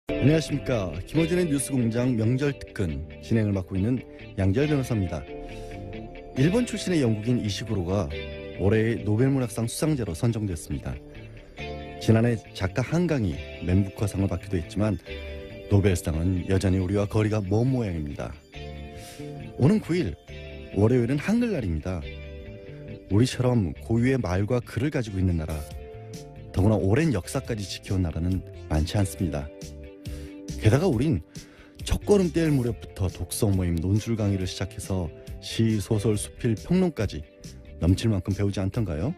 안녕하십니까. 김어준의 뉴스공장 명절 특근 진행을 맡고 있는 양절 변호사입니다. 일본 출신의 영국인 이시구로가 올해의 노벨문학상 수상자로 선정됐습니다. 지난해 작가 한강이 맨부커상을 받기도 했지만 노벨상은 여전히 우리와 거리가 먼 모양입니다. 오는 9일 월요일은 한글날입니다. 우리처럼 고유의 말과 글을 가지고 있는 나라, 더구나 오랜 역사까지 지켜온 나라는 많지 않습니다. 게다가 우린 첫걸음 뗄 무렵부터 독서 모임, 논술 강의를 시작해서 시, 소설, 수필, 평론까지 넘칠 만큼 배우지 않던가요?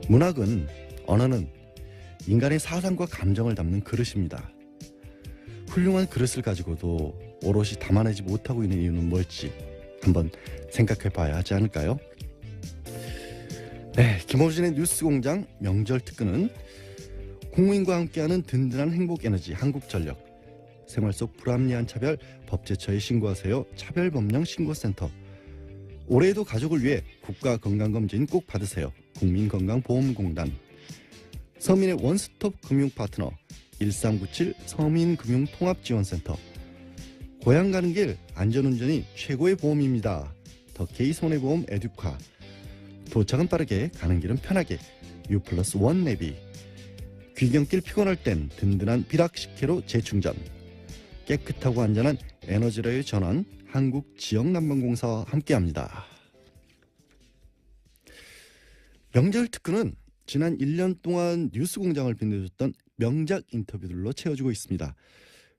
문학은, 언어는 인간의 사상과 감정을 담는 그릇입니다. 훌륭한 그릇을 가지고도 오롯이 담아내지 못하고 있는 이유는 뭘지 한번 생각해 봐야 하지 않을까요? 네, 김어준의 뉴스공장 명절 특근은 국민과 함께하는 든든한 행복 에너지 한국전력, 생활 속 불합리한 차별 법제처에 신고하세요 차별법령 신고센터, 올해에도 가족을 위해 국가건강검진 꼭 받으세요 국민건강보험공단, 서민의 원스톱 금융파트너 1397 서민금융통합지원센터, 고향 가는 길 안전운전이 최고의 보험입니다 더케이 손해보험 에듀카, 도착은 빠르게 가는 길은 편하게 U+1 내비, 귀경길 피곤할 땐 든든한 비락식혜로 재충전, 깨끗하고 안전한 에너지로의 전환 한국지역난방공사와 함께합니다. 명절 특근은 지난 1년 동안 뉴스공장을 빛내줬던 명작 인터뷰들로 채워지고 있습니다.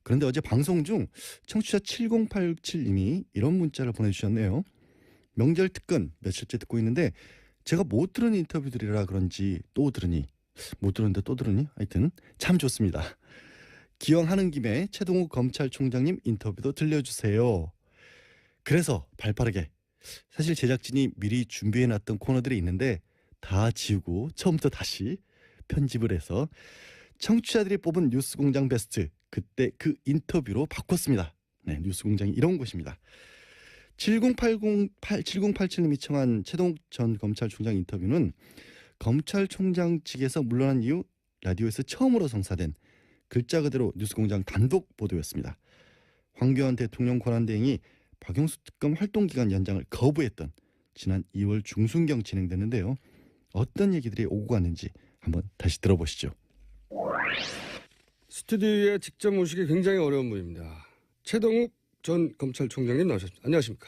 그런데 어제 방송 중 청취자 7087님이 이런 문자를 보내주셨네요. 명절 특근 며칠째 듣고 있는데 제가 못 들은 인터뷰들이라 그런지 또 들으니, 못 들었는데 또 들으니 하여튼 참 좋습니다. 기왕 하는 김에 최동욱 검찰총장님 인터뷰도 들려주세요. 그래서 발빠르게, 사실 제작진이 미리 준비해놨던 코너들이 있는데 다 지우고 처음부터 다시 편집을 해서 청취자들이 뽑은 뉴스공장 베스트, 그때 그 인터뷰로 바꿨습니다. 네, 뉴스공장이 이런 곳입니다. 7087님이 청한 최동욱 전 검찰총장 인터뷰는 검찰총장 측에서 물러난 이후 라디오에서 처음으로 성사된 글자 그대로 뉴스공장 단독 보도였습니다. 황교안 대통령 권한대행이 박영수 특검 활동기간 연장을 거부했던 지난 2월 중순경 진행됐는데요. 어떤 얘기들이 오고 갔는지 한번 다시 들어보시죠. 스튜디오에 직접 모시기 굉장히 어려운 분입니다. 최동욱 전 검찰총장님 나오셨습니다. 안녕하십니까?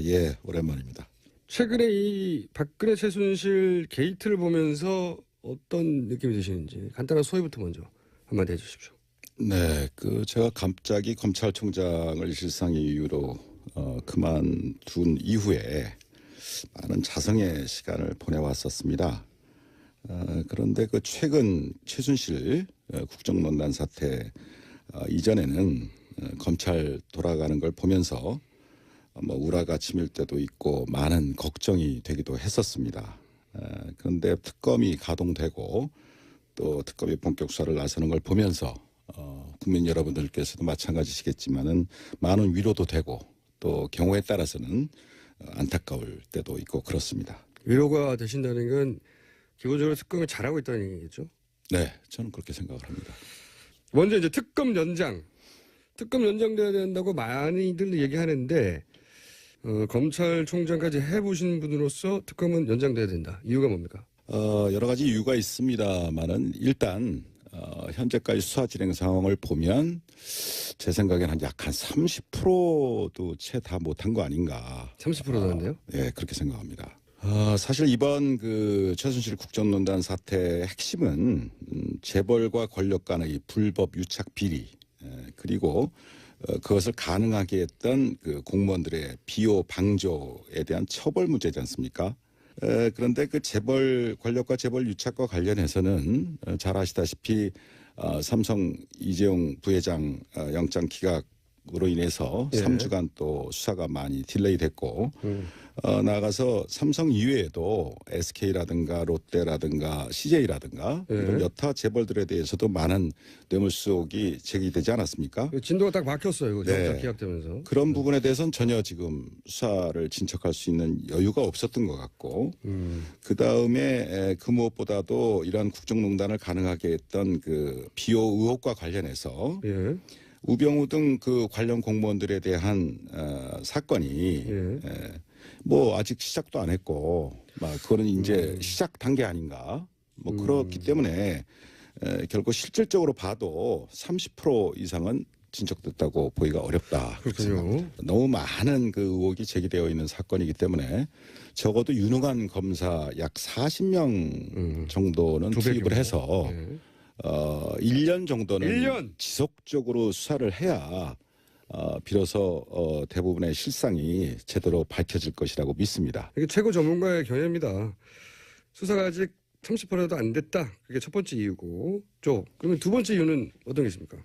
예, 오랜만입니다. 최근에 이 박근혜 최순실 게이트를 보면서 어떤 느낌이 드시는지 간단한 소회부터 먼저 한마디 해주십시오. 네, 제가 갑자기 검찰총장을 실상 이유로 그만둔 이후에 많은 자성의 시간을 보내왔었습니다. 그런데 최근 최순실 국정농단 사태 이전에는 검찰 돌아가는 걸 보면서 우라가 치밀 때도 있고 많은 걱정이 되기도 했었습니다. 그런데 특검이 가동되고 또 특검이 본격 수사를 나서는 걸 보면서 국민 여러분들께서도 마찬가지시겠지만은 많은 위로도 되고 또 경우에 따라서는 안타까울 때도 있고 그렇습니다. 위로가 되신다는 건 기본적으로 특검이 잘하고 있다는 얘기겠죠? 네, 저는 그렇게 생각을 합니다. 먼저 이제 특검 연장돼야 된다고 많이들 얘기하는데 검찰총장까지 해보신 분으로서 특검은 연장돼야 된다. 이유가 뭡니까? 여러 가지 이유가 있습니다만은 일단 현재까지 수사 진행 상황을 보면 제 생각에는 약 한 30%도 채 다 못한 거 아닌가. 30%도 하는데요? 네, 그렇게 생각합니다. 사실 이번 최순실 국정농단 사태의 핵심은 재벌과 권력 간의 불법 유착 비리, 그리고 그것을 가능하게 했던 공무원들의 비호 방조에 대한 처벌 문제지 않습니까? 그런데 권력과 재벌 유착과 관련해서는 잘 아시다시피 삼성 이재용 부회장 영장 기각 의혹으로 인해서 예. 3주간 또 수사가 많이 딜레이 됐고 나아가서 삼성 이외에도 SK라든가 롯데라든가 CJ라든가 예. 이런 여타 재벌들에 대해서도 많은 뇌물수 의혹이 제기되지 않았습니까? 진도가 딱 막혔어요. 이거 네. 정작 기각되면서. 그런 부분에 대해서는 전혀 지금 수사를 진척할 수 있는 여유가 없었던 것 같고 그 다음에 그 무엇보다도 이러한 국정농단을 가능하게 했던 그 비호 의혹과 관련해서 예. 우병우 등 그 관련 공무원들에 대한 사건이 예. 뭐 아직 시작도 안 했고 막 그거는 이제 시작 단계 아닌가 뭐 그렇기 때문에 결국 실질적으로 봐도 30% 이상은 진척됐다고 보기가 어렵다. 그렇게 그렇군요. 생각합니다. 너무 많은 그 의혹이 제기되어 있는 사건이기 때문에 적어도 유능한 검사 약 40명 정도는 200 투입을 정도. 해서 예. 1년 정도는 1년? 지속적으로 수사를 해야 비로소 대부분의 실상이 제대로 밝혀질 것이라고 믿습니다. 이게 최고 전문가의 견해입니다. 수사가 아직 30%도 안 됐다. 그게 첫 번째 이유고. 그러면 두 번째 이유는 어떤 게 있습니까?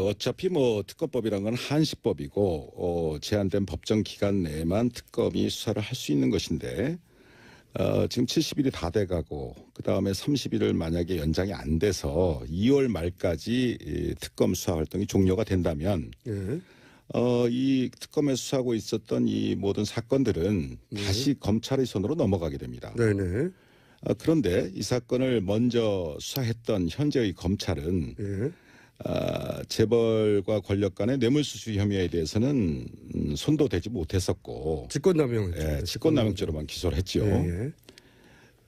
어차피 뭐 특검법이란 건 한시법이고 제한된 법정 기간 내에만 특검이 수사를 할 수 있는 것인데 지금 70일이 다 돼가고 그 다음에 30일을 만약에 연장이 안 돼서 2월 말까지 이 특검 수사 활동이 종료가 된다면 예. 이 특검에 수사하고 있었던 이 모든 사건들은 다시 검찰의 손으로 넘어가게 됩니다. 네네. 그런데 이 사건을 먼저 수사했던 현재의 검찰은 예. 재벌과 권력 간의 뇌물수수 혐의에 대해서는 손도 대지 못했었고 직권남용했죠. 직권남용죄로만 기소를 했죠. 예.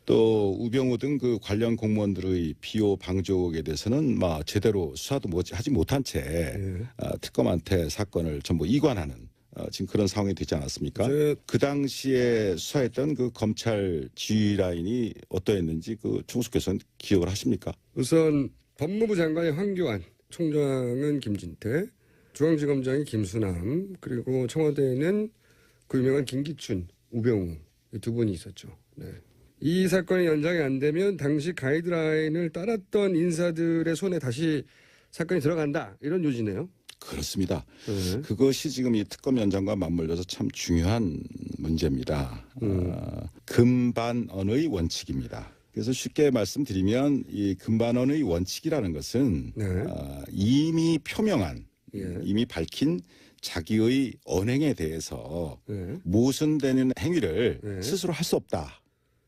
또 우병우 등 그 관련 공무원들의 비호 방조 의혹에 대해서는 막 제대로 수사도 하지 못한 채 예. 특검한테 사건을 전부 이관하는 지금 그런 상황이 되지 않았습니까? 그 당시에 수사했던 그 검찰 지휘 라인이 어떠했는지 그 총수 교수는 기억을 하십니까? 우선 법무부 장관이 황교안, 총장은 김진태, 중앙지검장이 김수남, 그리고 청와대에는 그 유명한 김기춘, 우병우 이 두 분이 있었죠. 네. 이 사건이 연장이 안 되면 당시 가이드라인을 따랐던 인사들의 손에 다시 사건이 들어간다 이런 요지네요. 그렇습니다. 네. 그것이 지금 이 특검 연장과 맞물려서 참 중요한 문제입니다. 금반언의 원칙입니다. 그래서 쉽게 말씀드리면 이 금반언의 원칙이라는 것은 네. 이미 표명한 예. 이미 밝힌 자기의 언행에 대해서 네. 모순되는 행위를 네. 스스로 할 수 없다.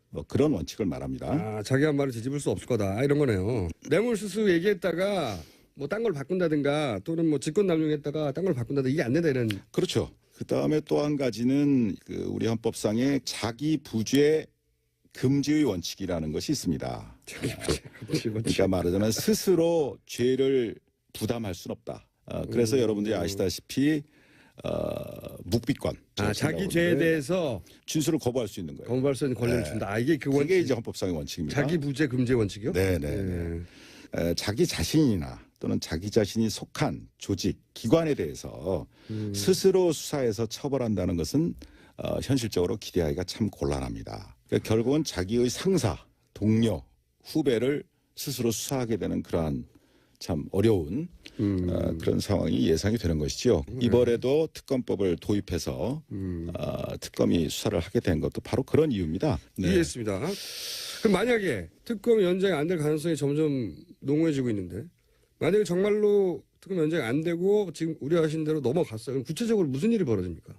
뭐 그런 원칙을 말합니다. 자기 한 말을 뒤집을 수 없을 거다 이런 거네요. 뇌물수수 얘기했다가 뭐 딴 걸 바꾼다든가 또는 뭐 직권남용했다가 딴 걸 바꾼다든가 이게 안 된다 이런. 그렇죠. 그 다음에 또 한 가지는 그 우리 헌법상에 자기 부죄 금지의 원칙이라는 것이 있습니다. 그러니까 말하자면 스스로 죄를 부담할 수는 없다. 그래서 여러분들이 아시다시피 묵비권. 자기 죄에 대해서 진술을 거부할 수 있는 거예요. 거부할 수 있는 권리를 네. 준다. 이게 그 원칙. 그게 이제 헌법상의 원칙입니다. 자기 부재 금지 원칙이요? 네네. 자기 자신이나 또는 자기 자신이 속한 조직, 기관에 대해서 스스로 수사해서 처벌한다는 것은 현실적으로 기대하기가 참 곤란합니다. 그러니까 결국은 자기의 상사, 동료, 후배를 스스로 수사하게 되는 그러한 참 어려운 그런 상황이 예상이 되는 것이죠. 이번에도 특검법을 도입해서 특검이 수사를 하게 된 것도 바로 그런 이유입니다. 네. 이해했습니다. 그럼 만약에 특검 연장이 안 될 가능성이 점점 농후해지고 있는데 만약에 정말로 특검 연장이 안 되고 지금 우려하신 대로 넘어갔어요. 그럼 구체적으로 무슨 일이 벌어집니까?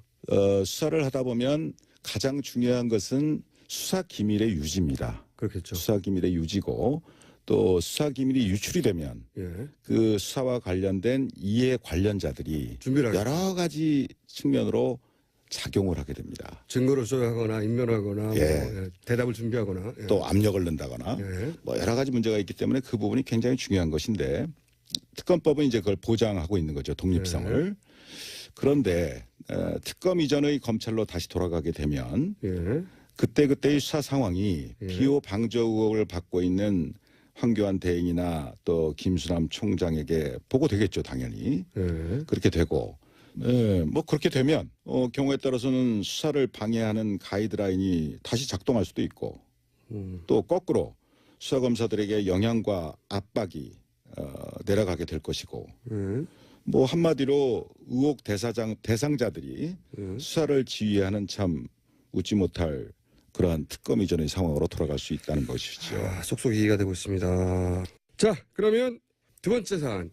수사를 하다 보면 가장 중요한 것은 수사 기밀의 유지입니다. 그렇겠죠. 수사 기밀의 유지고 또 수사 기밀이 유출이 되면 예. 그 수사와 관련된 이해 관련자들이 준비를 여러 가지 측면으로 작용을 하게 됩니다. 증거를 조회하거나 인멸하거나 예. 뭐 대답을 준비하거나 예. 또 압력을 넣는다거나 예. 뭐 여러 가지 문제가 있기 때문에 그 부분이 굉장히 중요한 것인데 특검법은 이제 그걸 보장하고 있는 거죠. 독립성을. 그런데 특검 이전의 검찰로 다시 돌아가게 되면 예. 그때그때의 수사 상황이 예. 비호 방조 의혹을 받고 있는 황교안 대행이나 또 김수남 총장에게 보고되겠죠. 당연히. 예. 그렇게 되고 뭐 그렇게 되면 경우에 따라서는 수사를 방해하는 가이드라인이 다시 작동할 수도 있고 또 거꾸로 수사검사들에게 영향과 압박이 내려가게 될 것이고 예. 뭐 한마디로 의혹 대상자들이 수사를 지휘하는 참 웃지 못할 그러한 특검 이전의 상황으로 돌아갈 수 있다는 것이죠. 속속 이해가 되고 있습니다. 자, 그러면 두 번째 사안.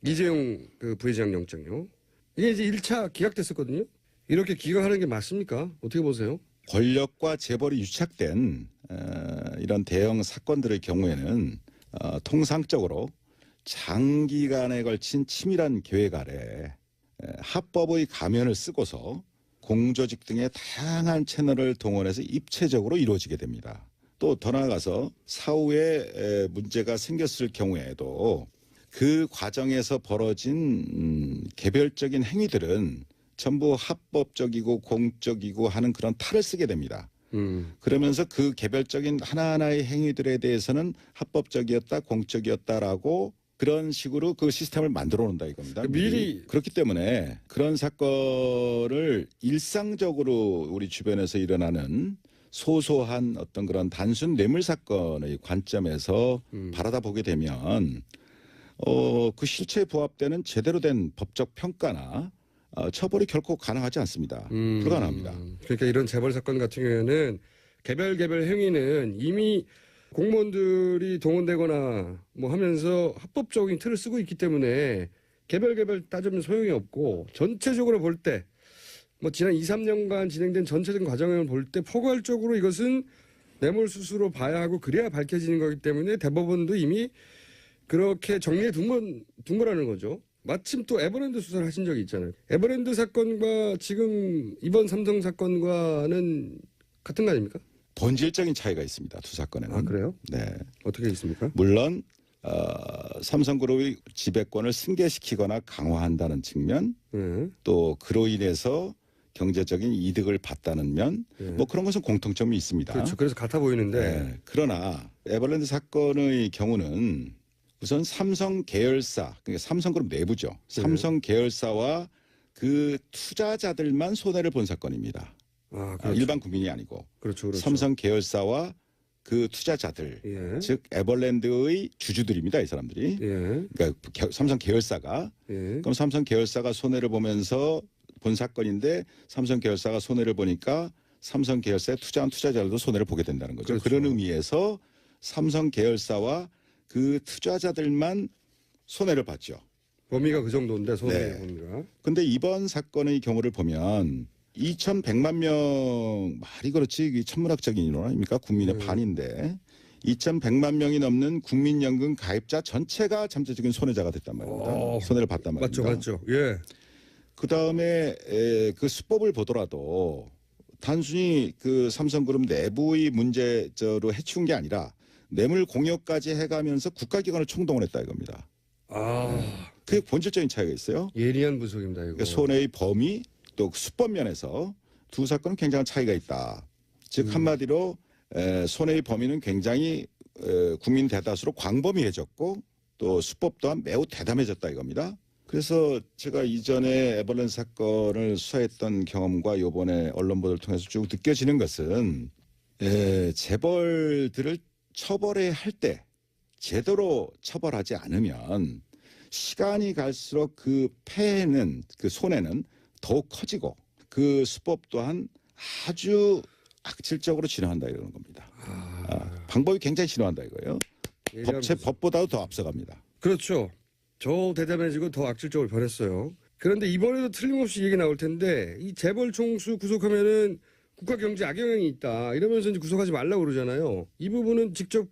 이재용 그 부회장 영장요. 이게 이제 1차 기각됐었거든요. 이렇게 기각하는 게 맞습니까? 어떻게 보세요? 권력과 재벌이 유착된 이런 대형 사건들의 경우에는 통상적으로 장기간에 걸친 치밀한 계획 아래 합법의 가면을 쓰고서 공조직 등의 다양한 채널을 동원해서 입체적으로 이루어지게 됩니다. 또 더 나아가서 사후에 문제가 생겼을 경우에도 그 과정에서 벌어진 개별적인 행위들은 전부 합법적이고 공적이고 하는 그런 탈을 쓰게 됩니다. 그러면서 그 개별적인 하나하나의 행위들에 대해서는 합법적이었다, 공적이었다라고 그런 식으로 그 시스템을 만들어 놓는다 이겁니다. 미리 그렇기 때문에 그런 사건을 일상적으로 우리 주변에서 일어나는 소소한 어떤 그런 단순 뇌물 사건의 관점에서 바라다 보게 되면 그 실체에 부합되는 제대로 된 법적 평가나 처벌이 결코 가능하지 않습니다. 불가능합니다. 그러니까 이런 재벌 사건 같은 경우에는 개별 행위는 이미 공무원들이 동원되거나 뭐 하면서 합법적인 틀을 쓰고 있기 때문에 개별 따지면 소용이 없고 전체적으로 볼 때 뭐 지난 2, 3년간 진행된 전체적인 과정을 볼 때 포괄적으로 이것은 뇌물수수로 봐야 하고 그래야 밝혀지는 거기 때문에 대법원도 이미 그렇게 정리해 둔 거라는 거죠. 마침 또 에버랜드 수사를 하신 적이 있잖아요. 에버랜드 사건과 지금 이번 삼성 사건과는 같은 거 아닙니까? 본질적인 차이가 있습니다. 두 사건에는. 아, 그래요? 네. 어떻게 있습니까? 물론 삼성그룹의 지배권을 승계시키거나 강화한다는 측면, 또 그로 인해서 경제적인 이득을 봤다는 면, 뭐 그런 것은 공통점이 있습니다. 그렇죠. 그래서 같아 보이는데. 네. 그러나 에버랜드 사건의 경우는 우선 삼성 계열사, 그러니까 삼성그룹 내부죠. 삼성 계열사와 그 투자자들만 손해를 본 사건입니다. 그렇죠. 일반 국민이 아니고. 그렇죠. 삼성 계열사와 그 투자자들, 즉 에버랜드의 주주들입니다. 이 사람들이. 그러니까 삼성 계열사가. 그럼 삼성 계열사가 손해를 보면서 본 사건인데 삼성 계열사가 손해를 보니까 삼성 계열사에 투자한 투자자들도 손해를 보게 된다는 거죠. 그렇죠. 그런 의미에서 삼성 계열사와 그 투자자들만 손해를 봤죠. 범위가 그 정도인데 손해 네. 범위가. 근데 이번 사건의 경우를 보면 2,100만 명 말이 그렇지 이게 천문학적인 인원 아닙니까? 국민의 반인데 2,100만 명이 넘는 국민연금 가입자 전체가 잠재적인 손해자가 됐단 말입니다. 손해를 봤단 말입니다. 맞죠. 예. 그 다음에 그 수법을 보더라도 단순히 그 삼성그룹 내부의 문제로 해치운 게 아니라 뇌물 공여까지 해가면서 국가기관을 총동원했다 이겁니다. 그게 본질적인 차이가 있어요. 예리한 분석입니다. 이거. 그러니까 손해의 범위 또 수법 면에서 두 사건은 굉장한 차이가 있다. 즉 한마디로 손해의 범위는 굉장히 국민 대다수로 광범위해졌고 또 수법 또한 매우 대담해졌다 이겁니다. 그래서 제가 이전에 에버랜드 사건을 수사했던 경험과 이번에 언론 보도를 통해서 쭉 느껴지는 것은 재벌들을 처벌해야 할 때 제대로 처벌하지 않으면 시간이 갈수록 그 폐해는 그 손해는 더욱 커지고 그 수법 또한 아주 악질적으로 진화한다 이러는 겁니다. 방법이 굉장히 진화한다 이거예요. 법보다도 더 앞서갑니다. 그렇죠. 더 대담해지고 더 악질적으로 변했어요. 그런데 이번에도 틀림없이 얘기 나올 텐데 이 재벌 총수 구속하면은 국가 경제 악영향이 있다 이러면서 이제 구속하지 말라고 그러잖아요. 이 부분은 직접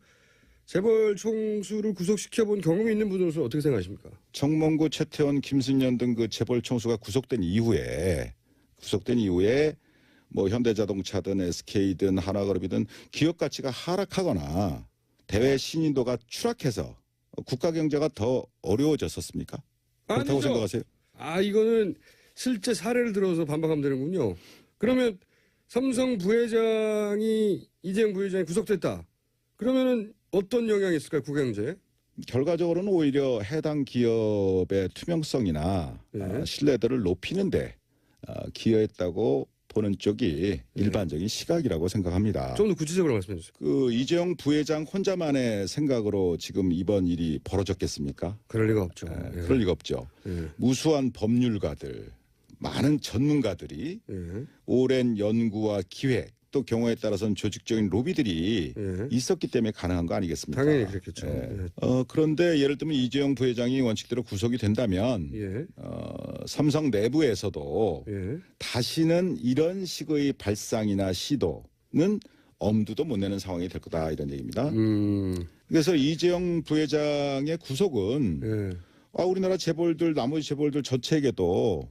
재벌 총수를 구속시켜본 경험이 있는 분으로서 어떻게 생각하십니까? 정몽구, 최태원, 김순년 등 그 재벌 총수가 구속된 이후에 뭐 현대자동차든 SK든 하나그룹이든 기업 가치가 하락하거나 대외 신인도가 추락해서 국가 경제가 더 어려워졌었습니까? 그렇다고 아니죠. 생각하세요? 이거는 실제 사례를 들어서 반박하면 되는군요. 그러면 삼성 부회장이 이재용 부회장이 구속됐다. 그러면은 어떤 영향이 있을까요, 국경제에? 결과적으로는 오히려 해당 기업의 투명성이나 신뢰도를 높이는데 기여했다고 보는 쪽이 일반적인 시각이라고 생각합니다. 좀 더 구체적으로 말씀해 주세요. 그 이재용 부회장 혼자만의 생각으로 지금 이번 일이 벌어졌겠습니까? 그럴 리가 없죠. 예. 그럴 리가 없죠. 예. 무수한 법률가들, 많은 전문가들이 예. 오랜 연구와 기획, 또 경우에 따라서는 조직적인 로비들이 예. 있었기 때문에 가능한 거 아니겠습니까? 당연히 그렇겠죠. 예. 예. 그런데 예를 들면 이재용 부회장이 원칙대로 구속이 된다면 예. 삼성 내부에서도 예. 다시는 이런 식의 발상이나 시도는 엄두도 못 내는 상황이 될 거다 이런 얘기입니다. 그래서 이재용 부회장의 구속은 예. 우리나라 재벌들 나머지 재벌들 전체에게도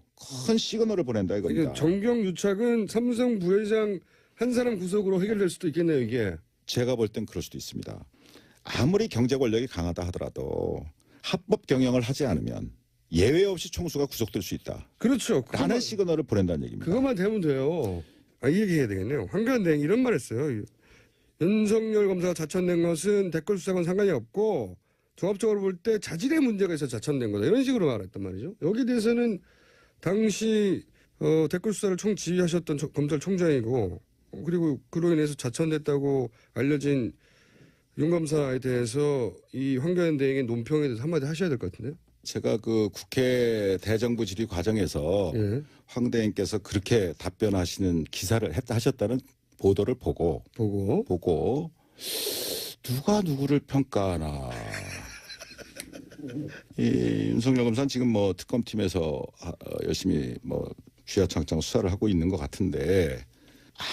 큰 시그널을 보낸다 이게 이겁니다. 정경유착은 삼성 부회장 한 사람 구속으로 해결될 수도 있겠네요. 이게. 제가 볼 땐 그럴 수도 있습니다. 아무리 경제 권력이 강하다 하더라도 합법 경영을 하지 않으면 예외 없이 총수가 구속될 수 있다. 그렇죠. 라는 시그널을 보낸다는 얘기입니다. 그것만 되면 돼요. 이 얘기해야 되겠네요. 황교안 이런 말 했어요. 윤석열 검사가 자천된 것은 댓글 수사건 상관이 없고 종합적으로 볼 때 자질의 문제가 있어서 자천된 거다. 이런 식으로 말했단 말이죠. 여기에 대해서는 당시 댓글 수사를 총지휘하셨던 검찰총장이고 그리고 그로 인해서 자천됐다고 알려진 윤 검사에 대해서 이 황교안 대행의 논평에 대해서 한마디 하셔야 될 것 같은데요. 제가 그 국회 대정부 질의 과정에서 예. 황 대행께서 그렇게 답변하시는 기사를 하셨다는 보도를 보고 누가 누구를 평가하나. 이 윤석열 검사는 지금 뭐 특검팀에서 열심히 뭐 쥐야창창 수사를 하고 있는 것 같은데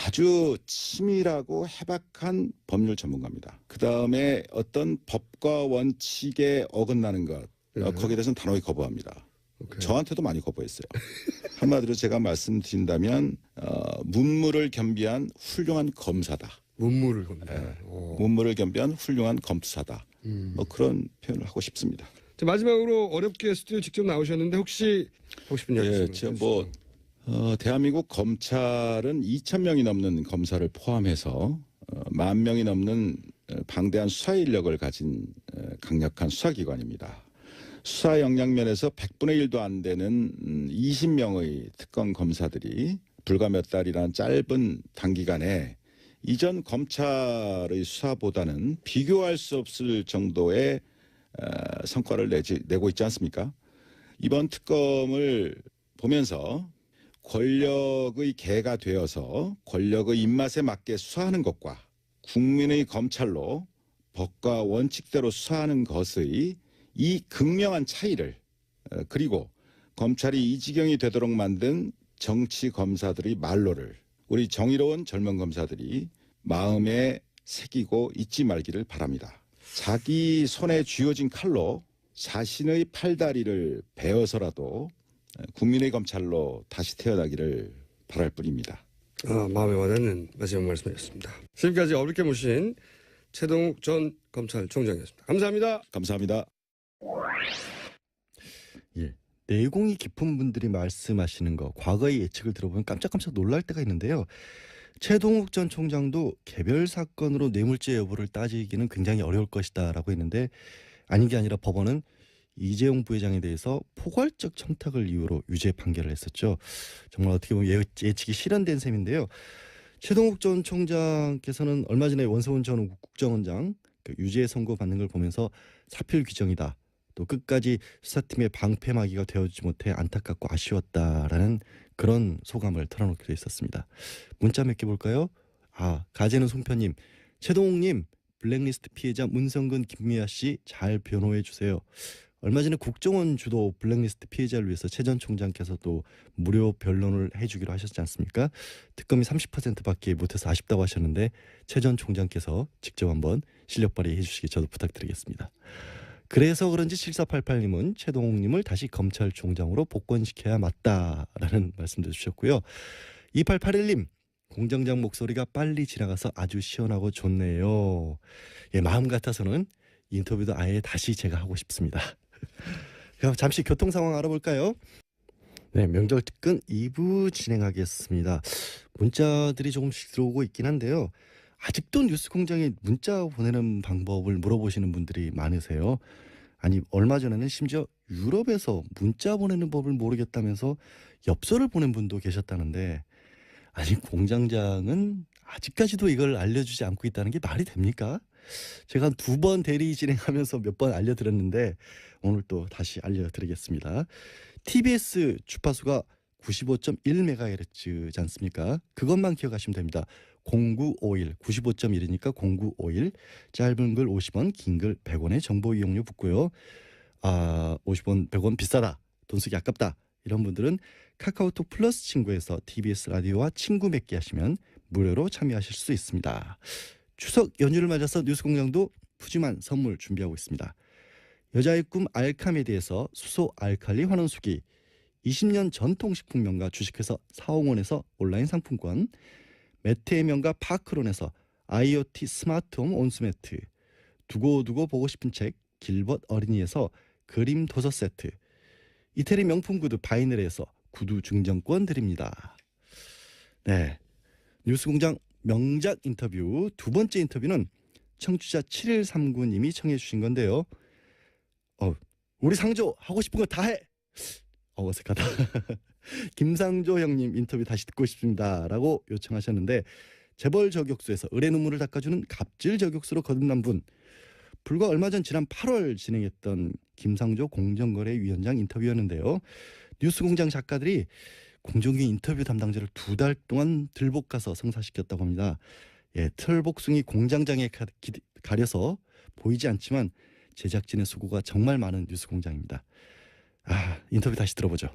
아주 치밀하고 해박한 법률 전문가입니다. 그 다음에 어떤 법과 원칙에 어긋나는 것 거기에 대해서는 단호히 거부합니다. 오케이. 저한테도 많이 거부했어요. 한마디로 제가 말씀드린다면 문무를 겸비한 훌륭한 검사다. 문무를 겁니다. 문무를 겸비한 훌륭한 검사다. 뭐 그런 표현을 하고 싶습니다. 자, 마지막으로 어렵게 스튜디오 직접 나오셨는데 혹시 하고 싶은 이야기 예, 있으면 대한민국 검찰은 2,000명이 넘는 검사를 포함해서 10,000명이 넘는 방대한 수사 인력을 가진 강력한 수사기관입니다. 수사 역량면에서 100분의 1도 안 되는 20명의 특검 검사들이 불과 몇 달이라는 짧은 단기간에 이전 검찰의 수사보다는 비교할 수 없을 정도의 성과를 내고 있지 않습니까? 이번 특검을 보면서 권력의 개가 되어서 권력의 입맛에 맞게 수사하는 것과 국민의 검찰로 법과 원칙대로 수사하는 것의 이 극명한 차이를 그리고 검찰이 이 지경이 되도록 만든 정치 검사들의 말로를 우리 정의로운 젊은 검사들이 마음에 새기고 잊지 말기를 바랍니다. 자기 손에 쥐어진 칼로 자신의 팔다리를 베어서라도 국민의 검찰로 다시 태어나기를 바랄 뿐입니다. 마음에 와닿는 마지막 말씀이었습니다. 지금까지 어렵게 모신 최동욱 전 검찰총장이었습니다. 감사합니다. 감사합니다. 예. 내공이 깊은 분들이 말씀하시는 거 과거의 예측을 들어보면 깜짝깜짝 놀랄 때가 있는데요. 최동욱 전 총장도 개별 사건으로 뇌물죄 여부를 따지기는 굉장히 어려울 것이다라고 했는데 아닌 게 아니라 법원은 이재용 부회장에 대해서 포괄적 청탁을 이유로 유죄 판결을 했었죠. 정말 어떻게 보면 예측이 실현된 셈인데요. 최동욱 전 총장께서는 얼마 전에 원소은 전 국정원장 유죄 선고 받는 걸 보면서 사필 규정이다. 또 끝까지 수사팀의 방패막이가 되어주지 못해 안타깝고 아쉬웠다라는 그런 소감을 털어놓기도 했었습니다. 문자 몇 개 볼까요? 가재는 송편님, 최동욱님 블랙리스트 피해자 문성근 김미아 씨 잘 변호해 주세요. 얼마 전에 국정원 주도 블랙리스트 피해자를 위해서 최 전 총장께서도 무료 변론을 해주기로 하셨지 않습니까? 특검이 30%밖에 못해서 아쉽다고 하셨는데 최 전 총장께서 직접 한번 실력 발휘해 주시기 저도 부탁드리겠습니다. 그래서 그런지 7488님은 최동욱님을 다시 검찰총장으로 복권시켜야 맞다라는 말씀도 주셨고요. 2881님 공장장 목소리가 빨리 지나가서 아주 시원하고 좋네요. 예, 마음 같아서는 이 인터뷰도 아예 다시 제가 하고 싶습니다. 그럼 잠시 교통 상황 알아볼까요? 네, 명절 특근 2부 진행하겠습니다. 문자들이 조금씩 들어오고 있긴 한데요. 아직도 뉴스공장에 문자 보내는 방법을 물어보시는 분들이 많으세요. 아니 얼마 전에는 심지어 유럽에서 문자 보내는 법을 모르겠다면서 엽서를 보낸 분도 계셨다는데 아니 공장장은 아직까지도 이걸 알려주지 않고 있다는 게 말이 됩니까? 제가 2번 대리 진행하면서 몇 번 알려드렸는데 오늘 또 다시 알려드리겠습니다. TBS 주파수가 95.1MHz지 않습니까? 그것만 기억하시면 됩니다. 0951 95.1이니까 0951 짧은 글 50원 긴 글 100원의 정보 이용료 붙고요. 50원 100원 비싸다 돈 쓰기 아깝다 이런 분들은 카카오톡 플러스 친구에서 TBS 라디오와 친구 맺기 하시면 무료로 참여하실 수 있습니다. 추석 연휴를 맞아서 뉴스공장도 푸짐한 선물 준비하고 있습니다. 여자의 꿈 알카메디에서 수소 알칼리 환원수기, 20년 전통식품 명가 주식회사 사홍원에서 온라인 상품권, 매트의 명가 파크론에서 IoT 스마트홈 온수매트, 두고두고 보고 싶은 책 길벗 어린이에서 그림 도서 세트, 이태리 명품 구두 바이늘에서 구두 증정권 드립니다. 네, 뉴스공장 명작 인터뷰 2번째 인터뷰는 청취자 7139님이 청해 주신 건데요. 우리 상조 하고 싶은 거 다 해. 어색하다. 김상조 형님 인터뷰 다시 듣고 싶습니다라고 요청하셨는데 재벌 저격수에서 을의 눈물을 닦아주는 갑질 저격수로 거듭난 분. 불과 얼마 전 지난 8월 진행했던 김상조 공정거래위원장 인터뷰였는데요. 뉴스공장 작가들이 공정위 인터뷰 담당자를 2달 동안 들볶아서 성사시켰다고 합니다. 예, 털복숭이 공장장에 가려서 보이지 않지만 제작진의 수고가 정말 많은 뉴스공장입니다. 인터뷰 다시 들어보죠.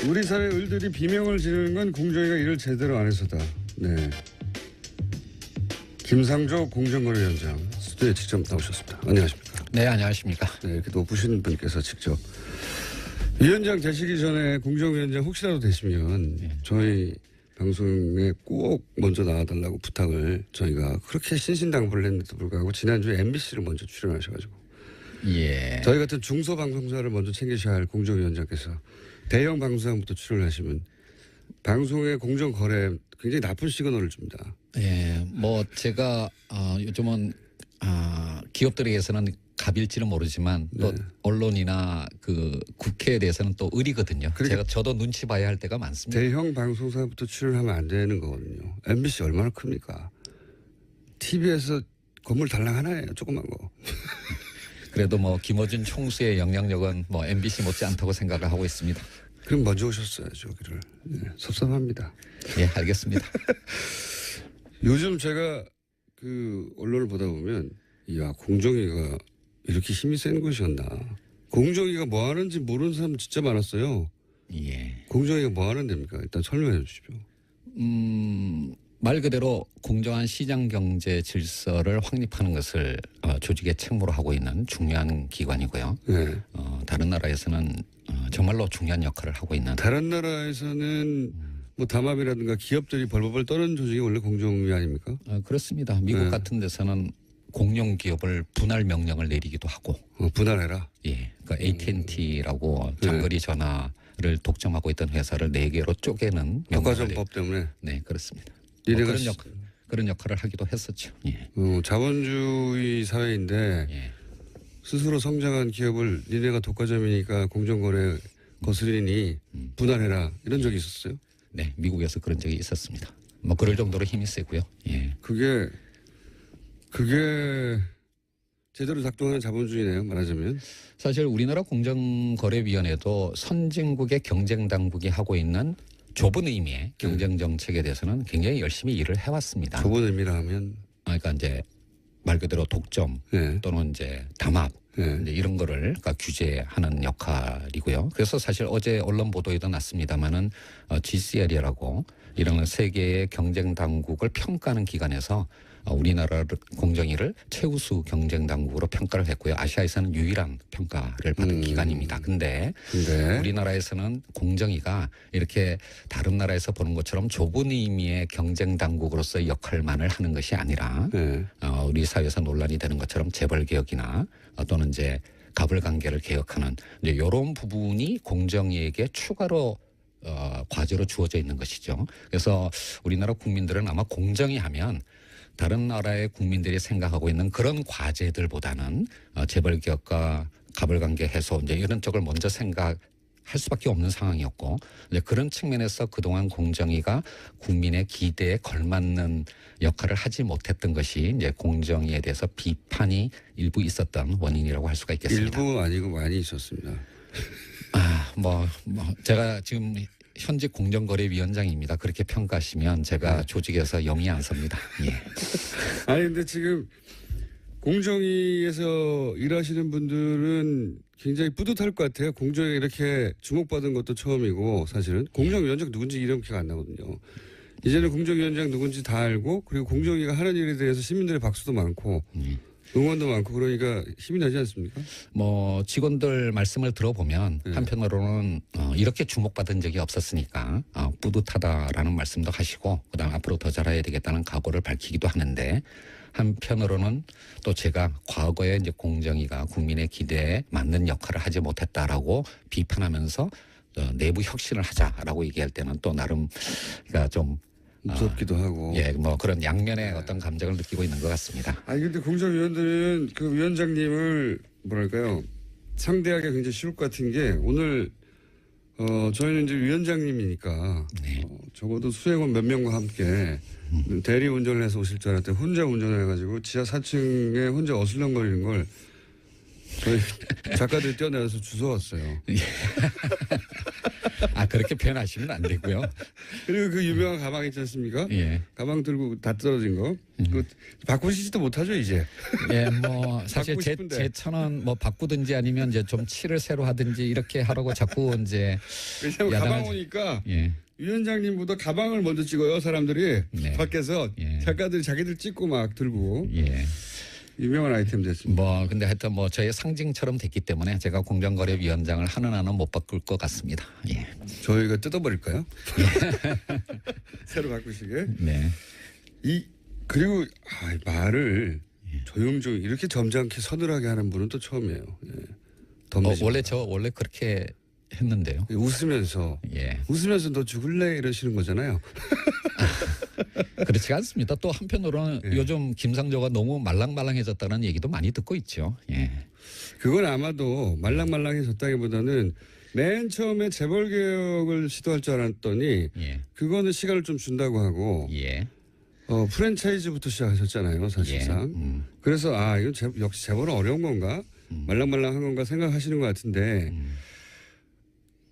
우리 사회 을들이 비명을 지르는 건 공정위가 일을 제대로 안 해서다. 네. 김상조 공정거래위원장 스튜디오에 직접 나오셨습니다. 안녕하십니까? 네, 안녕하십니까? 네, 이렇게 높으신 분께서 직접 위원장 되시기 전에 공정위원장 혹시라도 되시면 저희 방송에 꼭 먼저 나와달라고 부탁을 저희가 그렇게 신신당부를 했는데도 불구하고 지난주에 MBC를 먼저 출연하셔가지고 예. 저희 같은 중소방송사를 먼저 챙기셔야 할 공정위원장께서 대형 방송사부터 출연하시면 방송의 공정거래 굉장히 나쁜 시그널을 줍니다. 예, 뭐 제가 요즘은 기업들에게서는 갑일지는 모르지만 또 네. 언론이나 그 국회에 대해서는 또 을이거든요. 그러니까 저도 눈치 봐야 할 때가 많습니다. 대형 방송사부터 출연하면 안 되는 거거든요. MBC 얼마나 큽니까? TV에서 건물 달랑 하나예요. 조그만 거. 그래도 뭐 김어준 총수의 영향력은 뭐 MBC 못지않다고 생각을 하고 있습니다. 그럼 먼저 오셨어야죠. 여기를. 네, 섭섭합니다. 예, 알겠습니다. 요즘 제가 그 언론을 보다 보면 야 공정위가 이렇게 힘이 센 곳이었나. 공정위가 뭐 하는지 모르는 사람 진짜 많았어요. 예. 공정위가 뭐 하는 데입니까? 일단 설명해 주십시오. 말 그대로 공정한 시장 경제 질서를 확립하는 것을 조직의 책무로 하고 있는 중요한 기관이고요. 네. 다른 나라에서는 정말로 중요한 역할을 하고 있는. 다른 나라에서는 뭐 담합이라든가 기업들이 벌벌 떠는 조직이 원래 공정위 아닙니까? 그렇습니다. 미국 네. 같은 데서는 공룡 기업을 분할 명령을 내리기도 하고. 분할해라. 예. 그러니까 AT&T라고 장거리 전화를 독점하고 있던 회사를 4개로 쪼개는 국가정법 때문에. 네, 그렇습니다. 그런 역할을 하기도 했었죠. 예. 자본주의 사회인데 예. 스스로 성장한 기업을 니네가 독과점이니까 공정거래 거스리니 분할해라 이런 적이 있었어요? 네, 미국에서 그런 적이 있었습니다. 뭐 그럴 정도로 힘이 세고요. 예. 그게 제대로 작동하는 자본주의네요. 말하자면. 사실 우리나라 공정거래위원회도 선진국의 경쟁당국이 하고 있는 좁은 의미의 경쟁 정책에 대해서는 굉장히 열심히 일을 해왔습니다. 좁은 의미라 하면. 그러니까 이제 말 그대로 독점 네. 또는 이제 담합 네. 이제 이런 거를 그러니까 규제하는 역할이고요. 그래서 사실 어제 언론 보도에도 났습니다마는 GCL이라고 이런 세계의 경쟁 당국을 평가하는 기관에서 우리나라 공정위를 최우수 경쟁 당국으로 평가를 했고요. 아시아에서는 유일한 평가를 받은 기관입니다. 근데 우리나라에서는 공정위가 이렇게 다른 나라에서 보는 것처럼 좁은 의미의 경쟁 당국으로서의 역할만을 하는 것이 아니라 우리 사회에서 논란이 되는 것처럼 재벌 개혁이나 또는 이제 갑을 관계를 개혁하는 이제 이런 부분이 공정위에게 추가로 과제로 주어져 있는 것이죠. 그래서 우리나라 국민들은 아마 공정위 하면 다른 나라의 국민들이 생각하고 있는 그런 과제들보다는 재벌 기업과 가불관계 해소 이제 이런 쪽을 먼저 생각할 수밖에 없는 상황이었고 이제 그런 측면에서 그동안 공정위가 국민의 기대에 걸맞는 역할을 하지 못했던 것이 이제 공정위에 대해서 비판이 일부 있었던 원인이라고 할 수가 있겠습니다. 일부 아니고 많이 있었습니다. 제가 지금 현직 공정거래위원장입니다. 그렇게 평가하시면 제가 조직에서 영이 안 섭니다. 예. 아니 근데 지금 공정위에서 일하시는 분들은 굉장히 뿌듯할 것 같아요. 공정에 이렇게 주목받은 것도 처음이고 사실은 공정위원장 누군지 이름 기억 안 나거든요. 이제는 공정위원장 누군지 다 알고 그리고 공정위가 하는 일에 대해서 시민들의 박수도 많고 응원도 많고 그러니까 힘이 나지 않습니까? 직원들 말씀을 들어보면 한편으로는 이렇게 주목받은 적이 없었으니까 뿌듯하다라는 말씀도 하시고 그다음 앞으로 더 잘해야 되겠다는 각오를 밝히기도 하는데 한편으로는 또 제가 과거에 이제 공정위가 국민의 기대에 맞는 역할을 하지 못했다라고 비판하면서 내부 혁신을 하자라고 얘기할 때는 또 나름 그러니까 좀 무섭기도 하고. 그런 양면의 어떤 감정을 느끼고 있는 것 같습니다. 아니 근데 공정위원들은 그 위원장님을 뭐랄까요 상대하기가 굉장히 쉬울 것 같은 게 오늘 저희는 이제 위원장님이니까 적어도 수행원 몇 명과 함께 대리 운전을 해서 오실 줄 알았더니 혼자 운전을 해가지고 지하 4층에 혼자 어슬렁거리는 걸 저희 작가들이 뛰어내려서 주워왔어요. 그렇게 표현하시면 안 되고요. 그리고 그 유명한 가방 있지 않습니까? 예. 가방 들고 다 떨어진 거. 그거 바꾸시지도 못하죠 이제. 예, 사실 바꾸고 제 싶은데. 차는 바꾸든지 아니면 이제 좀 칠을 새로 하든지 이렇게 하라고 자꾸 이제 왜냐면 가방 오니까 예. 위원장님보다 가방을 먼저 찍어요 사람들이 밖에서 작가들이 자기들 찍고 막 들고 유명한 아이템 됐습니다. 근데 하여튼 저의 상징처럼 됐기 때문에 제가 공정거래위원장을 하는 한은 못 바꿀 것 같습니다. 예. 저희가 뜯어버릴까요? 새로 바꾸시게. 네. 그리고 말을 조용조용 이렇게 점잖게 서늘하게 하는 분은 또 처음이에요. 원래 그렇게 했는데요. 웃으면서 너 죽을래 이러시는 거잖아요. 그렇지 않습니다. 또 한편으로는 요즘 김상조가 너무 말랑말랑해졌다는 얘기도 많이 듣고 있죠. 예. 그건 아마도 말랑말랑해졌다기보다는 맨 처음에 재벌 개혁을 시도할 줄 알았더니 그거는 시간을 좀 준다고 하고 프랜차이즈부터 시작하셨잖아요, 사실상. 그래서 이건 역시 재벌은 어려운 건가? 말랑말랑한 건가 생각하시는 것 같은데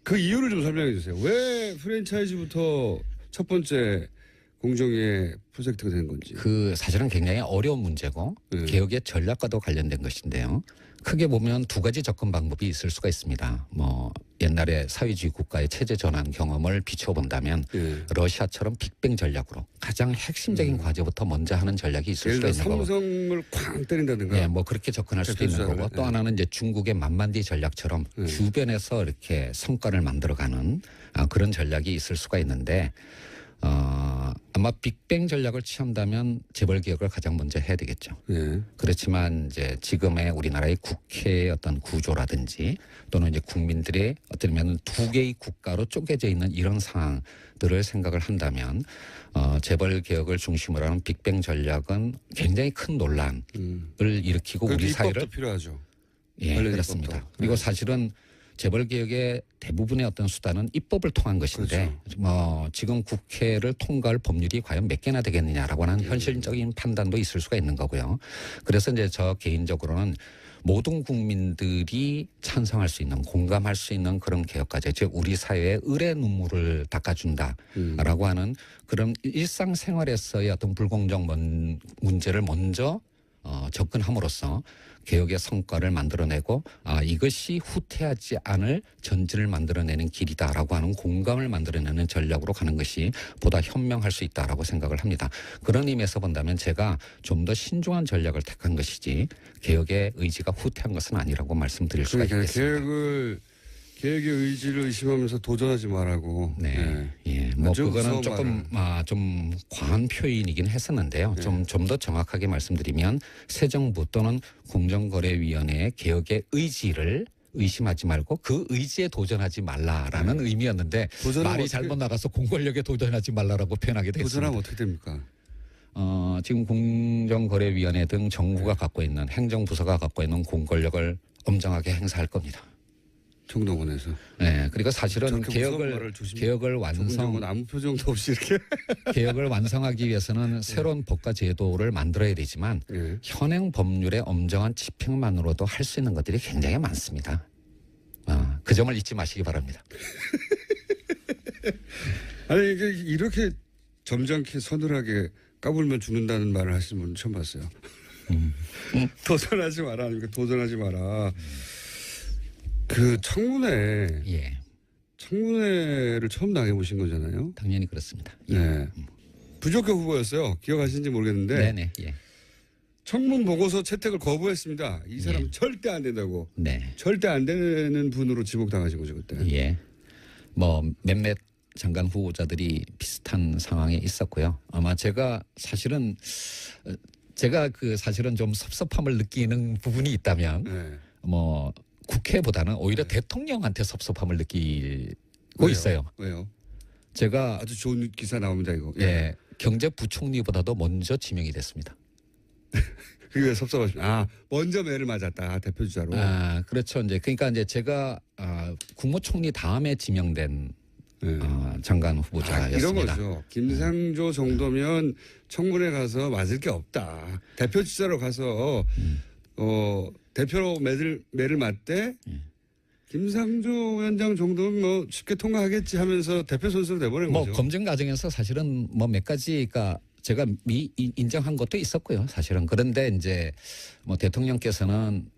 그 이유를 좀 설명해 주세요. 왜 프랜차이즈부터 첫 번째 공정위의 프로젝트가 된 건지. 사실은 굉장히 어려운 문제고 개혁의 전략과도 관련된 것인데요. 크게 보면 두 가지 접근 방법이 있을 수가 있습니다. 옛날에 사회주의 국가의 체제 전환 경험을 비춰본다면 러시아처럼 빅뱅 전략으로 가장 핵심적인 과제부터 먼저 하는 전략이 있을 수가 있는 거고. 삼성을 쾅 때린다든가. 그렇게 접근할 수도 있는 거고 또 하나는 이제 중국의 만만디 전략처럼 주변에서 이렇게 성과를 만들어가는 그런 전략이 있을 수가 있는데 아마 빅뱅 전략을 취한다면 재벌 개혁을 가장 먼저 해야 되겠죠. 그렇지만 이제 지금의 우리나라의 국회의 어떤 구조라든지 또는 이제 국민들의 어쩌면 두 개의 국가로 쪼개져 있는 이런 상황들을 생각을 한다면 재벌 개혁을 중심으로 하는 빅뱅 전략은 굉장히 큰 논란을 일으키고 우리 사회를 필요하죠. 그렇습니다. 입법도. 그리고 사실은 재벌 개혁의 대부분의 어떤 수단은 입법을 통한 것인데 지금 국회를 통과할 법률이 과연 몇 개나 되겠느냐라고 하는 현실적인 판단도 있을 수가 있는 거고요. 그래서 이제 저 개인적으로는 모든 국민들이 찬성할 수 있는 공감할 수 있는 그런 개혁 과제, 즉 우리 사회의 을의 눈물을 닦아준다라고 하는 그런 일상생활에서의 어떤 불공정 문제를 먼저 접근함으로써 개혁의 성과를 만들어내고 이것이 후퇴하지 않을 전진을 만들어내는 길이다라고 하는 공감을 만들어내는 전략으로 가는 것이 보다 현명할 수 있다라고 생각을 합니다. 그런 의미에서 본다면 제가 좀 더 신중한 전략을 택한 것이지 개혁의 의지가 후퇴한 것은 아니라고 말씀드릴 수가 있겠습니다. 개혁의 의지를 의심하면서 도전하지 말라고. 그거는 조금 좀 과한 표현이긴 했었는데요. 좀 더 정확하게 말씀드리면 새 정부 또는 공정거래위원회의 개혁의 의지를 의심하지 말고 그 의지에 도전하지 말라라는 의미였는데 말이 잘못 나가서 공권력에 도전하지 말라라고 표현하게 됐습니다. 도전하면 어떻게 됩니까? 지금 공정거래위원회 등 정부가 갖고 있는 행정부서가 갖고 있는 공권력을 엄정하게 행사할 겁니다. 정동원에서. 네, 그리고 사실은 저렇게 무서운 말을 조심- 개혁을 정동원 아무 표정도 없이 이렇게. 개혁을 완성하기 위해서는 새로운 법과 제도를 만들어야 되지만 네. 현행 법률의 엄정한 집행만으로도 할 수 있는 것들이 굉장히 많습니다. 그 점을 잊지 마시기 바랍니다. 아니 이게 이렇게 점잖게 서늘하게 까불면 죽는다는 말을 하시는 분은 처음 봤어요. 도전하지 마라 아닙니까? 도전하지 마라. 그 청문회, 예, 청문회를 처음 당해보신 거잖아요. 당연히 그렇습니다. 예. 네. 부적격 후보였어요. 기억하시는지 모르겠는데 네네. 예. 청문 보고서 채택을 거부했습니다. 이 사람 예. 절대 안 된다고. 네. 절대 안 되는 분으로 지목당하신 거죠 그때. 예. 뭐 몇몇 장관 후보자들이 비슷한 상황에 있었고요. 아마 제가 사실은 사실은 좀 섭섭함을 느끼는 부분이 있다면 네. 뭐 국회보다는 오히려 대통령한테 섭섭함을 느끼고 있어요. 왜요? 제가 아주 좋은 기사 나옵니다 이거. 예, 경제부총리보다도 먼저 지명이 됐습니다. 그게 왜 섭섭하십니까? 먼저 매를 맞았다 대표주자로. 그렇죠. 이제 그러니까 이제 제가 국무총리 다음에 지명된 네. 장관 이런 후보자였습니다. 거죠. 김상조 정도면 청문회 가서 맞을 게 없다. 대표주자로 가서 대표로 매를 맞대. 김상조 위원장 정도면 뭐 쉽게 통과하겠지 하면서 대표 선수로 내보낸 뭐 거죠. 검증 과정에서 사실은 뭐 몇 가지가 제가 인정한 것도 있었고요. 사실은 그런데 이제 뭐 대통령께서는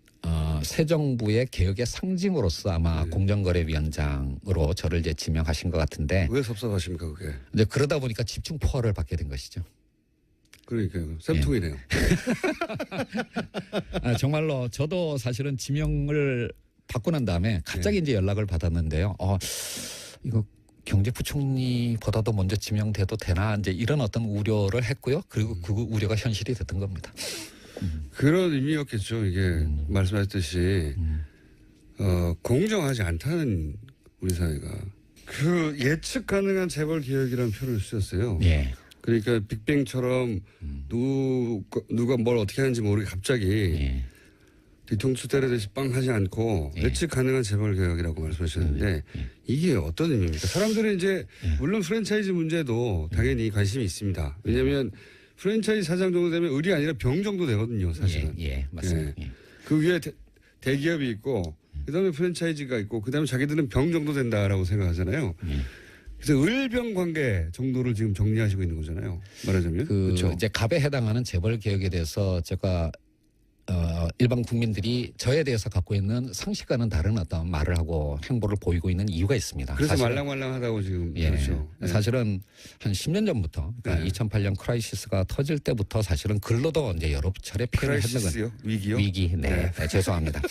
새 정부의 개혁의 상징으로서 아마 공정거래위원장으로 저를 이제 지명하신 것 같은데 왜 섭섭하십니까 그게? 이제 그러다 보니까 집중 포화를 받게 된 것이죠. 그러니까요. 쌤통이네요. 정말로 저도 사실은 지명을 받고 난 다음에 갑자기 이제 연락을 받았는데요. 이거 경제부총리보다도 먼저 지명돼도 되나 이제 이런 어떤 우려를 했고요. 그리고 그 우려가 현실이 됐던 겁니다. 그런 의미였겠죠. 이게 말씀하셨듯이 공정하지 않다는 우리 사회가 그 예측 가능한 재벌 개혁이라는 표현을 쓰셨어요. 예. 그러니까 빅뱅처럼 누가 뭘 어떻게 하는지 모르게 갑자기 예. 뒤통수 때리듯이 빵 하지 않고 예. 예측 가능한 재벌 개혁이라고 말씀하셨는데 이게 어떤 의미입니까? 사람들은 이제 물론 프랜차이즈 문제도 당연히 관심이 있습니다. 왜냐하면 프랜차이즈 사장 정도 되면 을이 아니라 병 정도 되거든요, 사실은. 예, 맞습니다. 예. 그 위에 대기업이 있고 그다음에 프랜차이즈가 있고 그다음에 자기들은 병 정도 된다라고 생각하잖아요. 그래서 을병 관계 정도를 지금 정리하시고 있는 거잖아요. 말하자면. 그렇죠. 이제 갑에 해당하는 재벌 개혁에 대해서 제가 일반 국민들이 저에 대해서 갖고 있는 상식과는 다른 어떤 말을 하고 행보를 보이고 있는 이유가 있습니다. 그래서 사실은, 말랑말랑하다고 지금 예, 그렇죠. 네. 사실은 한 10년 전부터 그러니까 네. 2008년 크라이시스가 터질 때부터 사실은 글로도 이제 여러 차례 표현을 했는 건 크라이시스요? 위기요? 위기, 네, 죄송합니다.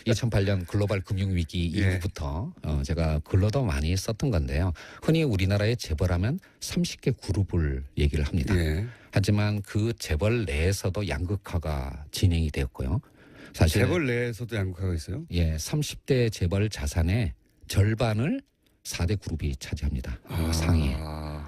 2008년 글로벌 금융 위기 예. 이후부터 제가 글로도 많이 썼던 건데요. 흔히 우리나라의 재벌하면 30개 그룹을 얘기를 합니다. 예. 하지만 그 재벌 내에서도 양극화가 진행이 되었고요. 사실 재벌 내에서도 양극화가 있어요? 예, 30대 재벌 자산의 절반을 4대 그룹이 차지합니다. 상위에.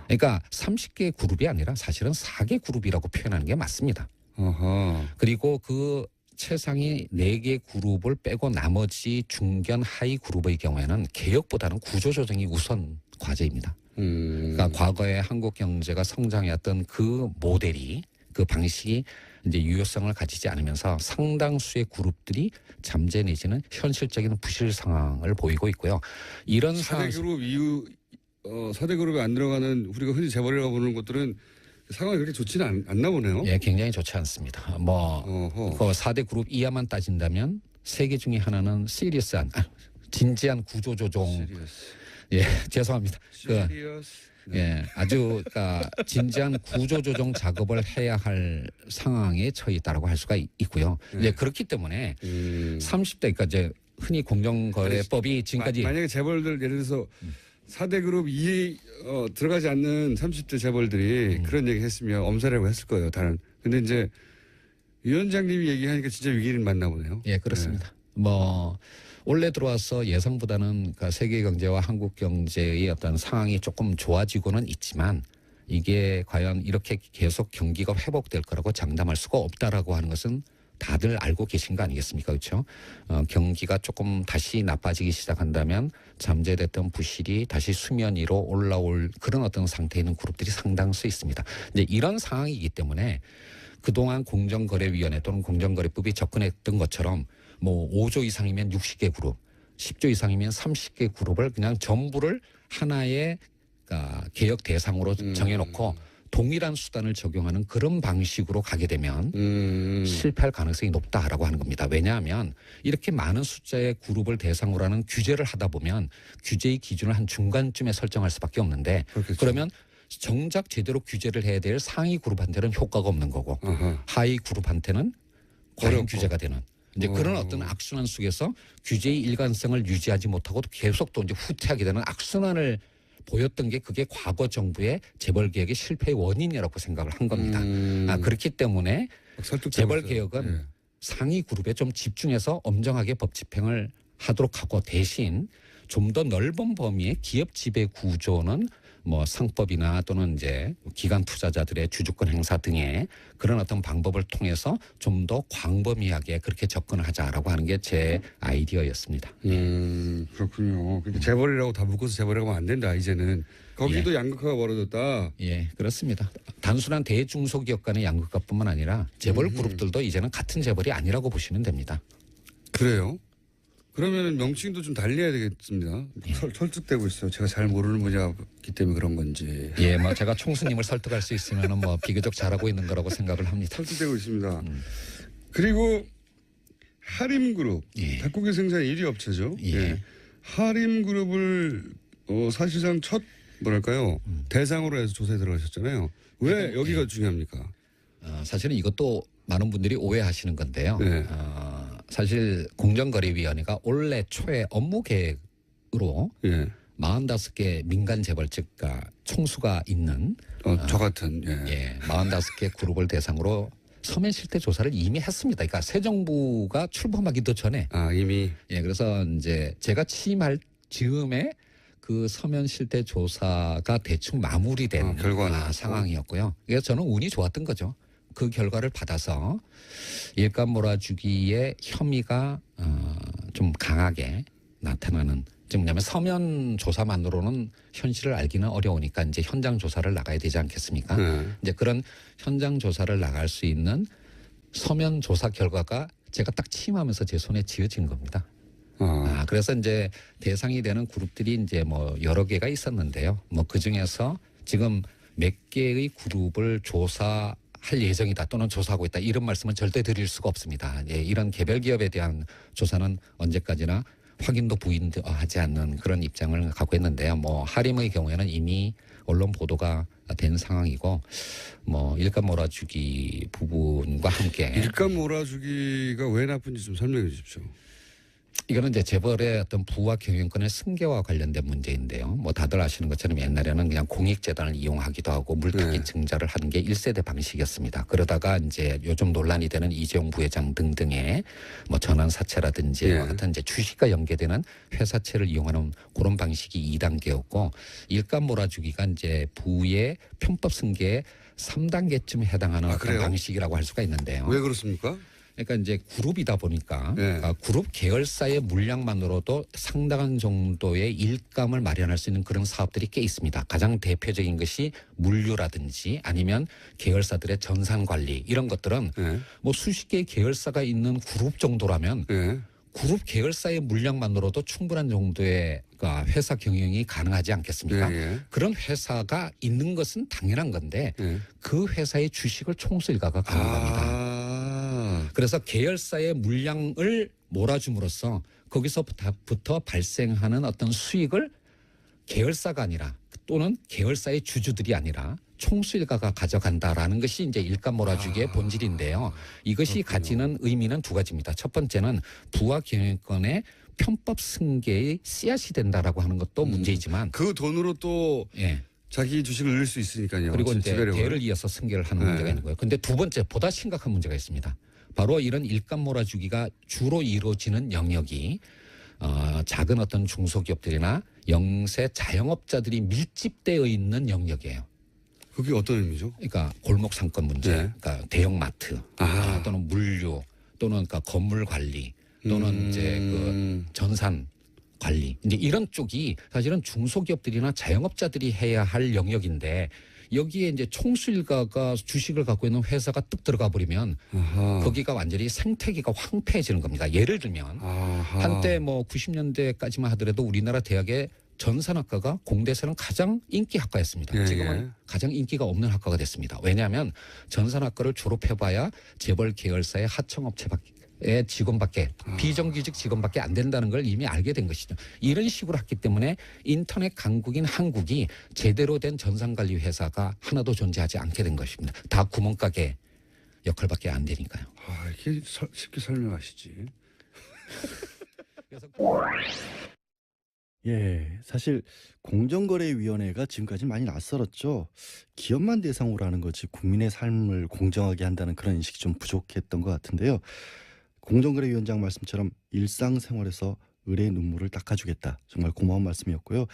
그러니까 30개 그룹이 아니라 사실은 4개 그룹이라고 표현하는 게 맞습니다. 어허. 그리고 그 최상위 4개 그룹을 빼고 나머지 중견 하위 그룹의 경우에는 개혁보다는 구조조정이 우선 과제입니다. 그러니까 과거에 한국 경제가 성장해왔던 그 모델이 그 방식이 이제 유효성을 가지지 않으면서 상당수의 그룹들이 잠재 내지는 현실적인 부실 상황을 보이고 있고요. 이런 4대 그룹 이후 4대 그룹에 안 들어가는 우리가 흔히 재벌이라고 부르는 것들은 상황이 그렇게 좋지는 않나 보네요. 예, 굉장히 좋지 않습니다. 뭐 그 4대 그룹 이하만 따진다면 세 개 중에 하나는 시리어스한 진지한 구조조정. 예, 죄송합니다. 예, 아주 그러니까 진지한 구조조정 작업을 해야 할 상황에 처해 있다라고 할 수가 있고요. 이제 그렇기 때문에 30대 그러니까 이제 흔히 공정거래법이 지금까지 만약에 재벌들 예를 들어서 4대 그룹 이에 들어가지 않는 30대 재벌들이 그런 얘기 했으면 엄살이라고 했을 거예요. 다른. 근데 이제 위원장님이 얘기하니까 진짜 위기는 맞나 보네요. 예, 그렇습니다. 뭐 올해 들어와서 예상보다는 그러니까 세계 경제와 한국 경제의 어떤 상황이 조금 좋아지고는 있지만 이게 과연 이렇게 계속 경기가 회복될 거라고 장담할 수가 없다라고 하는 것은 다들 알고 계신 거 아니겠습니까? 그렇죠? 경기가 조금 다시 나빠지기 시작한다면 잠재됐던 부실이 다시 수면 위로 올라올 그런 어떤 상태에 있는 그룹들이 상당수 있습니다. 이제 이런 상황이기 때문에 그동안 공정거래위원회 또는 공정거래법이 접근했던 것처럼 뭐 5조 이상이면 60개 그룹, 10조 이상이면 30개 그룹을 그냥 전부를 하나의 개혁 대상으로 정해놓고 동일한 수단을 적용하는 그런 방식으로 가게 되면 실패할 가능성이 높다라고 하는 겁니다. 왜냐하면 이렇게 많은 숫자의 그룹을 대상으로 하는 규제를 하다 보면 규제의 기준을 한 중간쯤에 설정할 수밖에 없는데 그렇겠죠. 그러면 정작 제대로 규제를 해야 될 상위 그룹한테는 효과가 없는 거고 하위 그룹한테는 과잉 어렵고. 규제가 되는 이제 그런 어떤 악순환 속에서 규제의 일관성을 유지하지 못하고 계속 또 이제 후퇴하게 되는 악순환을 보였던 게 그게 과거 정부의 재벌 개혁의 실패의 원인이라고 생각을 한 겁니다. 그렇기 때문에 재벌 개혁은 예. 상위 그룹에 좀 집중해서 엄정하게 법 집행을 하도록 하고 대신 좀 더 넓은 범위의 기업 지배 구조는 뭐 상법이나 또는 이제 기관 투자자들의 주주권 행사 등의 그런 어떤 방법을 통해서 좀 더 광범위하게 그렇게 접근을 하자라고 하는 게 제 아이디어였습니다. 그렇군요. 그러니까 재벌이라고 다 묶어서 재벌이라고 하면 안 된다 이제는. 거기도 양극화가 벌어졌다. 예, 그렇습니다. 단순한 대중소기업 간의 양극화뿐만 아니라 재벌 그룹들도 이제는 같은 재벌이 아니라고 보시면 됩니다. 그래요? 그러면 명칭도 좀 달리해야 되겠습니다. 설득되고 있어요. 제가 잘 모르는 분야이기 때문에 그런 건지. 예, 뭐 제가 총수님을 설득할 수 있으면은 뭐 비교적 잘하고 있는 거라고 생각을 합니다. 설득되고 있습니다. 그리고 하림그룹, 예. 닭고기 생산 1위 업체죠. 예. 하림그룹을 사실상 첫 뭐랄까요 대상으로 해서 조사에 들어가셨잖아요. 왜 여기가 중요합니까? 사실은 이것도 많은 분들이 오해하시는 건데요. 네. 사실 공정거래위원회가 올해 초에 업무 계획으로 예. 45개 민간 재벌 즉 총수가 있는 저 같은 예, 45개 그룹을 대상으로 서면 실태 조사를 이미 했습니다. 그러니까 새 정부가 출범하기도 전에 이미 예, 그래서 이제 제가 취임할 즈음에 그 서면 실태 조사가 대충 마무리된 결과는 상황이었고요. 그래서 저는 운이 좋았던 거죠. 그 결과를 받아서 일감 몰아주기의 혐의가 좀 강하게 나타나는. 지금 뭐냐면 서면 조사만으로는 현실을 알기는 어려우니까 이제 현장 조사를 나가야 되지 않겠습니까? 이제 그런 현장 조사를 나갈 수 있는 서면 조사 결과가 제가 딱 취임하면서 제 손에 쥐어진 겁니다. 그래서 이제 대상이 되는 그룹들이 이제 뭐 여러 개가 있었는데요. 뭐 그 중에서 지금 몇 개의 그룹을 조사할 예정이다 또는 조사하고 있다 이런 말씀은 절대 드릴 수가 없습니다. 예, 이런 개별 기업에 대한 조사는 언제까지나 확인도 부인도 하지 않는 그런 입장을 갖고 있는데요. 뭐 하림의 경우에는 이미 언론 보도가 된 상황이고 뭐 일감 몰아주기 부분과 함께 일감 몰아주기가 왜 나쁜지 좀 설명해 주십시오. 이거는 이제 재벌의 어떤 부와 경영권의 승계와 관련된 문제인데요. 뭐 다들 아시는 것처럼 옛날에는 그냥 공익재단을 이용하기도 하고 물타기 증자를 하는 게 1세대 방식이었습니다. 그러다가 이제 요즘 논란이 되는 이재용 부회장 등등의 뭐 전환 사채라든지 같은 이제 주식과 연계되는 회사채를 이용하는 그런 방식이 2단계였고 일감 몰아주기가 이제 부의 편법 승계의 3단계쯤 해당하는 어떤 방식이라고 할 수가 있는데요. 왜 그렇습니까? 그러니까 이제 그룹이다 보니까 그룹 계열사의 물량만으로도 상당한 정도의 일감을 마련할 수 있는 그런 사업들이 꽤 있습니다. 가장 대표적인 것이 물류라든지 아니면 계열사들의 전산 관리 이런 것들은 뭐 수십 개의 계열사가 있는 그룹 정도라면 그룹 계열사의 물량만으로도 충분한 정도의 회사 경영이 가능하지 않겠습니까? 그런 회사가 있는 것은 당연한 건데 그 회사의 주식을 총수 일가가 가능합니다. 그래서 계열사의 물량을 몰아줌으로써 거기서부터 발생하는 어떤 수익을 계열사가 아니라 또는 계열사의 주주들이 아니라 총수 일가가 가져간다라는 것이 이제 일감 몰아주기의 본질인데요. 이것이 가지는 의미는 두 가지입니다. 첫 번째는 부와 경영권의 편법 승계의 씨앗이 된다라고 하는 것도 문제이지만 그 돈으로 또 자기 주식을 늘릴 수 있으니까요. 그리고 이제 대를 이어서 승계를 하는 문제가 있는 거예요. 그런데 두 번째 보다 심각한 문제가 있습니다. 바로 이런 일감 몰아주기가 주로 이루어지는 영역이 작은 어떤 중소기업들이나 영세 자영업자들이 밀집되어 있는 영역이에요. 그게 어떤 의미죠? 그러니까 골목 상권 문제, 네. 그러니까 대형 마트 또는 물류 또는 그러니까 건물 관리 또는 이제 그 전산 관리 이제 이런 쪽이 사실은 중소기업들이나 자영업자들이 해야 할 영역인데 여기에 이제 총수일가가 주식을 갖고 있는 회사가 뚝 들어가 버리면 거기가 완전히 생태계가 황폐해지는 겁니다. 예를 들면 한때 뭐 90년대까지만 하더라도 우리나라 대학의 전산학과가 공대에서는 가장 인기 학과였습니다. 예, 지금은 예. 가장 인기가 없는 학과가 됐습니다. 왜냐하면 전산학과를 졸업해봐야 재벌 계열사의 하청업체의 직원밖에 비정규직 직원밖에 안 된다는 걸 이미 알게 된 것이죠. 이런 식으로 했기 때문에 인터넷 강국인 한국이 제대로 된 전산관리 회사가 하나도 존재하지 않게 된 것입니다. 다 구멍가게 역할밖에 안 되니까요. 이렇게 쉽게 설명하시지. 그래서 예, 사실 공정거래위원회가 지금까지 많이 낯설었죠. 기업만 대상으로 하는 거지 국민의 삶을 공정하게 한다는 그런 인식이 좀 부족했던 것 같은데요. 공정거래위원장 말씀처럼 일상생활에서 의뢰의 눈물을 닦아주겠다. 정말 고마운 말씀이었고요.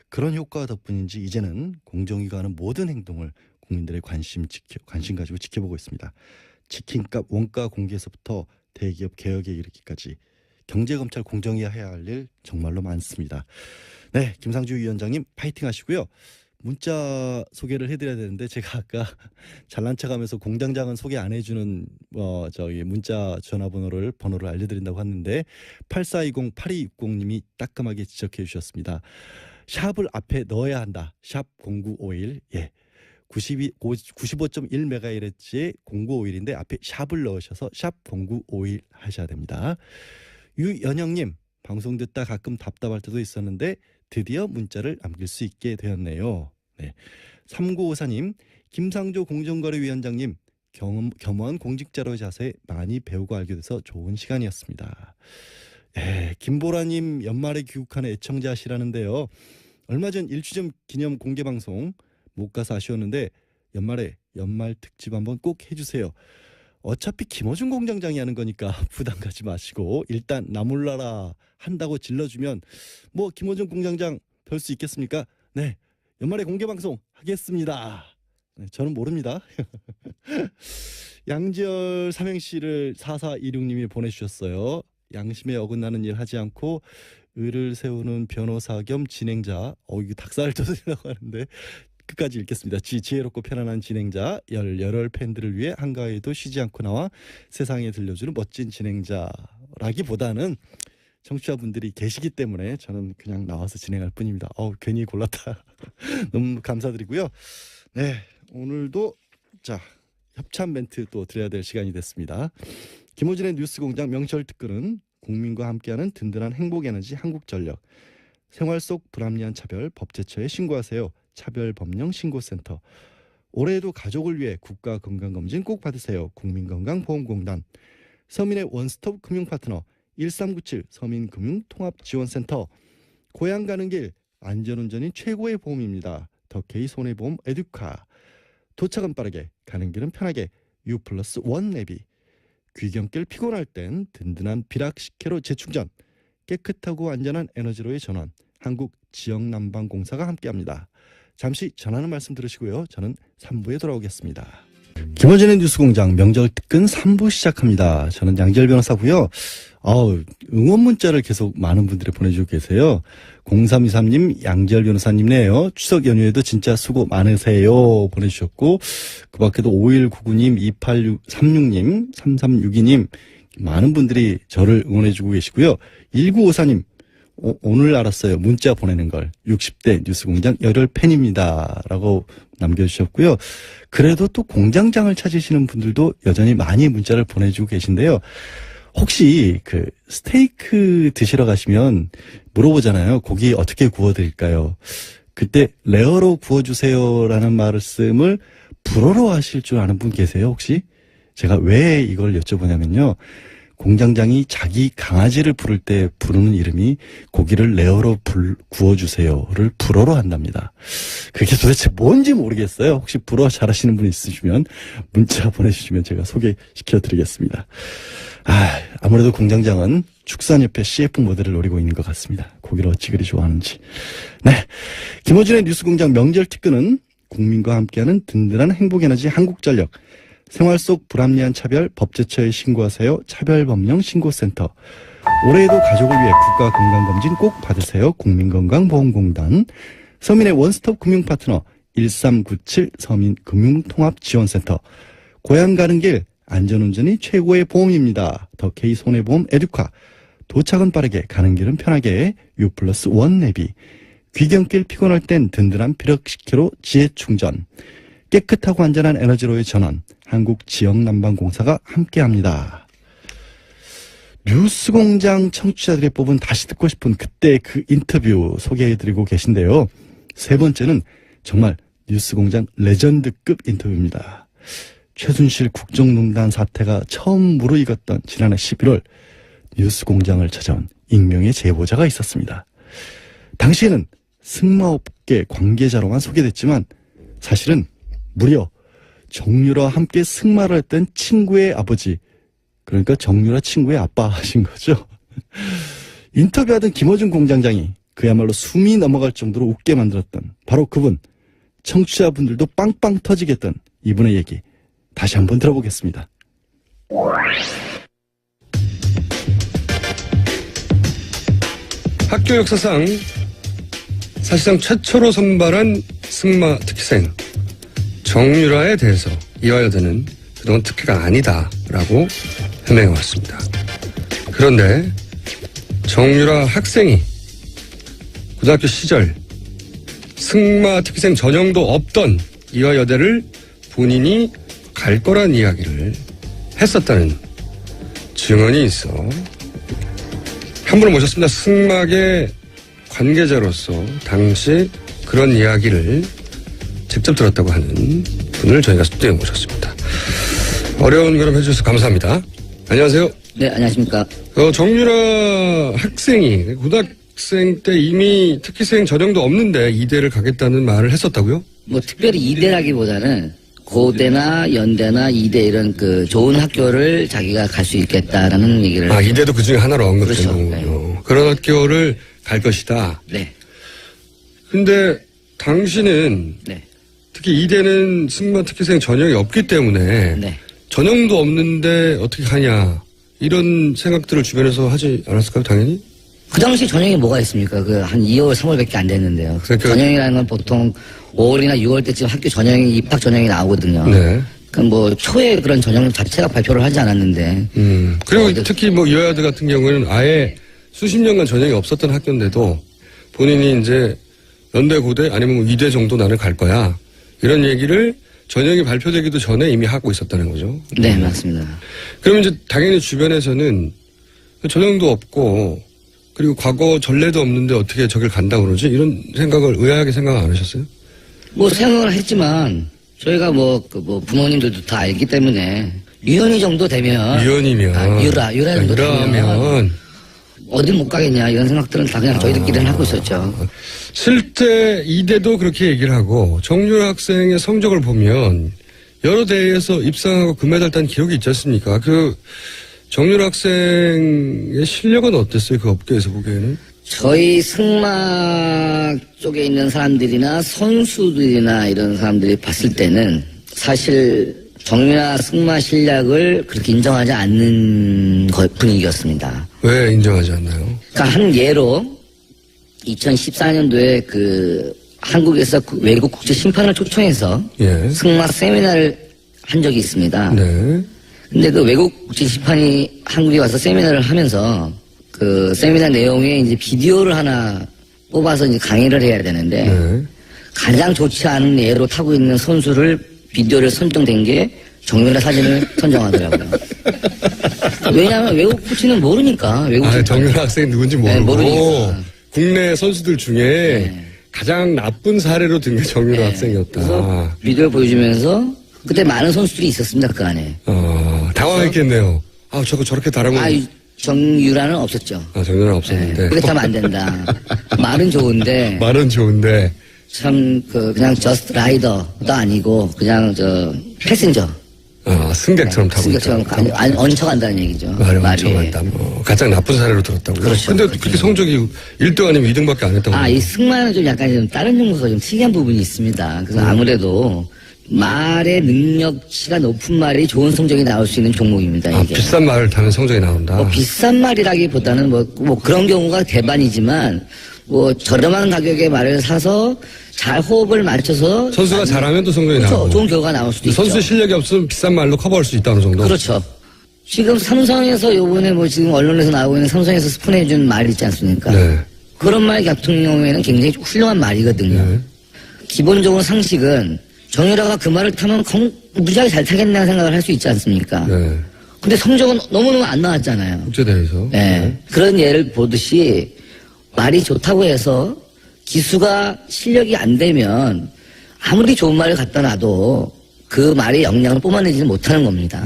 그런 효과 덕분인지 이제는 공정위가 하는 모든 행동을 국민들의 관심 가지고 지켜보고 있습니다. 치킨값 원가 공개에서부터 대기업 개혁에 이르기까지 경제검찰 공정위가 해야 할 일 정말로 많습니다. 네, 김상주 위원장님 파이팅 하시고요. 문자 소개를 해드려야 되는데 제가 아까 잘난 척하면서 공장장은 소개 안 해주는 저기 문자 전화번호를 알려드린다고 했는데 8420-8260님이 따끔하게 지적해 주셨습니다. 샵을 앞에 넣어야 한다. 샵 0951 예. 95.1MHz의 0951인데 앞에 샵을 넣으셔서 샵 0951 하셔야 됩니다. 유연영님 방송 듣다 가끔 답답할 때도 있었는데 드디어 문자를 남길 수 있게 되었네요. 네. 3954님 김상조 공정거래위원장님 겸허한 공직자로의 자세 많이 배우고 알게 돼서 좋은 시간이었습니다. 김보라님 연말에 귀국하는 애청자시라는데요. 얼마 전 1주년 기념 공개방송 못 가서 아쉬웠는데 연말에 연말 특집 한번 꼭 해주세요. 어차피 김어준 공장장이 하는 거니까 부담 가지 마시고 일단 나몰라라 한다고 질러주면 뭐 김어준 공장장 별 수 있겠습니까? 네, 연말에 공개방송 하겠습니다. 네, 저는 모릅니다. 양지열 삼행시를 4426님이 보내주셨어요. 양심에 어긋나는 일 하지 않고 의를 세우는 변호사 겸 진행자. 이거 닭살 돋으려고 하는데 끝까지 읽겠습니다. 지혜롭고 편안한 진행자, 열혈 팬들을 위해 한가위도 쉬지 않고 나와 세상에 들려주는 멋진 진행자라기보다는 청취자분들이 계시기 때문에 저는 그냥 나와서 진행할 뿐입니다. 괜히 골랐다. 너무 감사드리고요. 네, 오늘도 자 협찬 멘트 또 드려야 될 시간이 됐습니다. 김호준의 뉴스공장 명절 특근은 국민과 함께하는 든든한 행복에너지 한국전력, 생활 속 불합리한 차별 법제처에 신고하세요. 차별법령신고센터. 올해에도 가족을 위해 국가건강검진 꼭 받으세요. 국민건강보험공단. 서민의 원스톱 금융파트너 1397 서민금융통합지원센터. 고향 가는 길 안전운전이 최고의 보험입니다. 더케이 손해보험 에듀카. 도착은 빠르게 가는 길은 편하게 U+1 내비. 귀경길 피곤할 땐 든든한 비락식혜로 재충전. 깨끗하고 안전한 에너지로의 전환. 한국지역난방공사가 함께합니다. 잠시 전하는 말씀 들으시고요. 저는 3부에 돌아오겠습니다. 김어준의 뉴스공장 명절 특근 3부 시작합니다. 저는 양지열 변호사고요. 응원 문자를 계속 많은 분들이 보내주고 계세요. 0323님 양지열 변호사님네요. 추석 연휴에도 진짜 수고 많으세요 보내주셨고, 그 밖에도 5199님 2836님 3362님 많은 분들이 저를 응원해주고 계시고요. 1954님 오늘 알았어요. 문자 보내는 걸. 60대 뉴스공장 열혈 팬입니다. 라고 남겨주셨고요. 그래도 또 공장장을 찾으시는 분들도 여전히 많이 문자를 보내주고 계신데요. 혹시 그 스테이크 드시러 가시면 물어보잖아요. 고기 어떻게 구워드릴까요? 그때 레어로 구워주세요라는 말씀을 불어로 하실 줄 아는 분 계세요 혹시? 제가 왜 이걸 여쭤보냐면요. 공장장이 자기 강아지를 부를 때 부르는 이름이 고기를 레어로 구워주세요를 불어로 한답니다. 그게 도대체 뭔지 모르겠어요. 혹시 불어 잘하시는 분 있으시면 문자 보내주시면 제가 소개시켜드리겠습니다. 아무래도 공장장은 축산협회 CF 모델을 노리고 있는 것 같습니다. 고기를 어찌 그리 좋아하는지. 네, 김어준의 뉴스공장 명절 특근은 국민과 함께하는 든든한 행복에너지 한국전력. 생활 속 불합리한 차별 법제처에 신고하세요. 차별법령신고센터. 올해에도 가족을 위해 국가건강검진 꼭 받으세요. 국민건강보험공단. 서민의 원스톱 금융파트너 1397 서민금융통합지원센터. 고향 가는 길 안전운전이 최고의 보험입니다. 더 K손해보험 에듀카. 도착은 빠르게 가는 길은 편하게 U+1 내비. 귀경길 피곤할 땐 든든한 피력식혜로 지혜충전. 깨끗하고 안전한 에너지로의 전원. 한국지역난방공사가 함께합니다. 뉴스공장 청취자들이 뽑은 다시 듣고 싶은 그때 그 인터뷰 소개해드리고 계신데요. 세 번째는 정말 뉴스공장 레전드급 인터뷰입니다. 최순실 국정농단 사태가 처음 무르익었던 지난해 11월 뉴스공장을 찾아온 익명의 제보자가 있었습니다. 당시에는 승마업계 관계자로만 소개됐지만 사실은 무려 정유라와 함께 승마를 했던 친구의 아버지, 그러니까 정유라 친구의 아빠 하신 거죠. 인터뷰하던 김어준 공장장이 그야말로 숨이 넘어갈 정도로 웃게 만들었던 바로 그분, 청취자분들도 빵빵 터지게 했던 이분의 얘기 다시 한번 들어보겠습니다. 학교 역사상 사실상 최초로 선발한 승마 특기생 정유라에 대해서 이화여대는 그동안 특기가 아니다라고 해명해왔습니다. 그런데 정유라 학생이 고등학교 시절 승마 특기생 전형도 없던 이화여대를 본인이 갈 거란 이야기를 했었다는 증언이 있어 한 분을 모셨습니다. 승마계 관계자로서 당시 그런 이야기를 직접 들었다고 하는 분을 저희가 스튜디오에 모셨습니다. 어려운 걸음 해주셔서 감사합니다. 안녕하세요. 네, 안녕하십니까. 정유라 학생이 고등학생 때 이미 특기생 전형도 없는데 이대를 가겠다는 말을 했었다고요? 뭐 특별히 이대라기보다는 고대나 연대나 이대 이런 그 좋은 학교를 자기가 갈 수 있겠다라는 얘기를. 아, 이대도 그 중에 하나로 언급된 그렇죠. 거군요. 네. 그런 학교를 갈 것이다. 네. 근데 당신은 네. 특히 이대는 승마 특기생 전형이 없기 때문에 네. 전형도 없는데 어떻게 가냐 이런 생각들을 주변에서 하지 않았을까요? 당연히? 그 당시 전형이 뭐가 있습니까? 그 한 2월, 3월밖에 안 됐는데요. 그러니까 전형이라는 건 보통 5월이나 6월 때쯤 학교 전형이 입학 전형이 나오거든요. 네. 그럼 뭐 초에 그런 전형 자체가 발표를 하지 않았는데. 그리고 특히 뭐 이화여대 같은 경우에는 아예 수십 년간 전형이 없었던 학교인데도 본인이 이제 연대, 고대 아니면 뭐 이대 정도 나는 갈 거야 이런 얘기를 전형이 발표되기도 전에 이미 하고 있었다는 거죠. 네, 맞습니다. 그러면 이제 당연히 주변에서는 전형도 없고 그리고 과거 전례도 없는데 어떻게 저길 간다고 그러지? 이런 생각을 의아하게 생각 안 하셨어요? 뭐 생각을 했지만 저희가 뭐 부모님들도 다 알기 때문에 유연이 정도 되면. 유연이면. 유라 정도 되면. 유라면. 어디 못 가겠냐 이런 생각들은 다 그냥 저희들끼리는 하고 있었죠. 실제 이대도 그렇게 얘기를 하고 정유라 학생의 성적을 보면 여러 대회에서 입상하고 금메달 딴 기록이 있지 않습니까? 그 정유라 학생의 실력은 어땠어요? 그 업계에서 보기에는? 저희 승마 쪽에 있는 사람들이나 선수들이나 이런 사람들이 봤을 때는 사실 정유라 승마 실력을 그렇게 인정하지 않는 분위기였습니다. 왜 인정하지 않나요? 그러니까 한 예로 2014년도에 그 한국에서 외국 국제 심판을 초청해서 예. 승마 세미나를 한 적이 있습니다. 네. 근데 그 외국 국제 심판이 한국에 와서 세미나를 하면서 그 세미나 내용에 이제 비디오를 하나 뽑아서 이제 강의를 해야 되는데 네. 가장 좋지 않은 예로 타고 있는 선수를 비디오를 선정된 게 정유라 사진을 선정하더라고요. 왜냐하면 외국 코치는 모르니까. 외국 정유라 학생이 누군지 모르고. 네, 모르니까. 국내 선수들 중에 가장 나쁜 사례로 든 게 정유라 학생이었다. 그래서 비디오를 보여주면서 그때 많은 선수들이 있었습니다. 그 안에. 당황했겠네요. 저렇게 다르면. 정유라는 없었죠. 정유라는 없었는데. 그렇게 하면 안 된다. 말은 좋은데. 말은 좋은데. 참, 그냥 저스트 라이더도 아니고, 그냥 패신저. 승객처럼 타고 승객처럼 있다. 얹혀간다는 얘기죠. 말에 말이. 얹혀간다. 가장 나쁜 사례로 들었다고요. 그렇죠. 근데 그렇게 성적이 1등 아니면 2등밖에 안 했다고. 이 승마는 좀 약간 좀 다른 정도가 좀 특이한 부분이 있습니다. 그래서 아무래도 말의 능력치가 높은 말이 좋은 성적이 나올 수 있는 종목입니다. 이게. 비싼 말을 타면 성적이 나온다. 비싼 말이라기보다는 뭐 그런 경우가 대반이지만 저렴한 가격의 말을 사서 잘 호흡을 맞춰서 선수가 잘하면 또 성적이 그렇죠. 나오고. 좋은 결과가 나올 수도 있죠. 선수의 실력이 없으면 비싼 말로 커버할 수 있다 어느 정도. 그렇죠. 지금 삼성에서 요번에 지금 언론에서 나오고 있는 삼성에서 스폰해준 말 있지 않습니까? 네. 그런 말 같은 경우에는 굉장히 훌륭한 말이거든요. 네. 기본적으로 상식은 정유라가 그 말을 타면 무지하게 잘 타겠다는 생각을 할 수 있지 않습니까? 네. 근데 성적은 너무너무 안 나왔잖아요. 국제대회에서. 네. 그런 예를 보듯이 말이 좋다고 해서 기수가 실력이 안 되면 아무리 좋은 말을 갖다 놔도 그 말의 역량을 뿜어내지는 못하는 겁니다.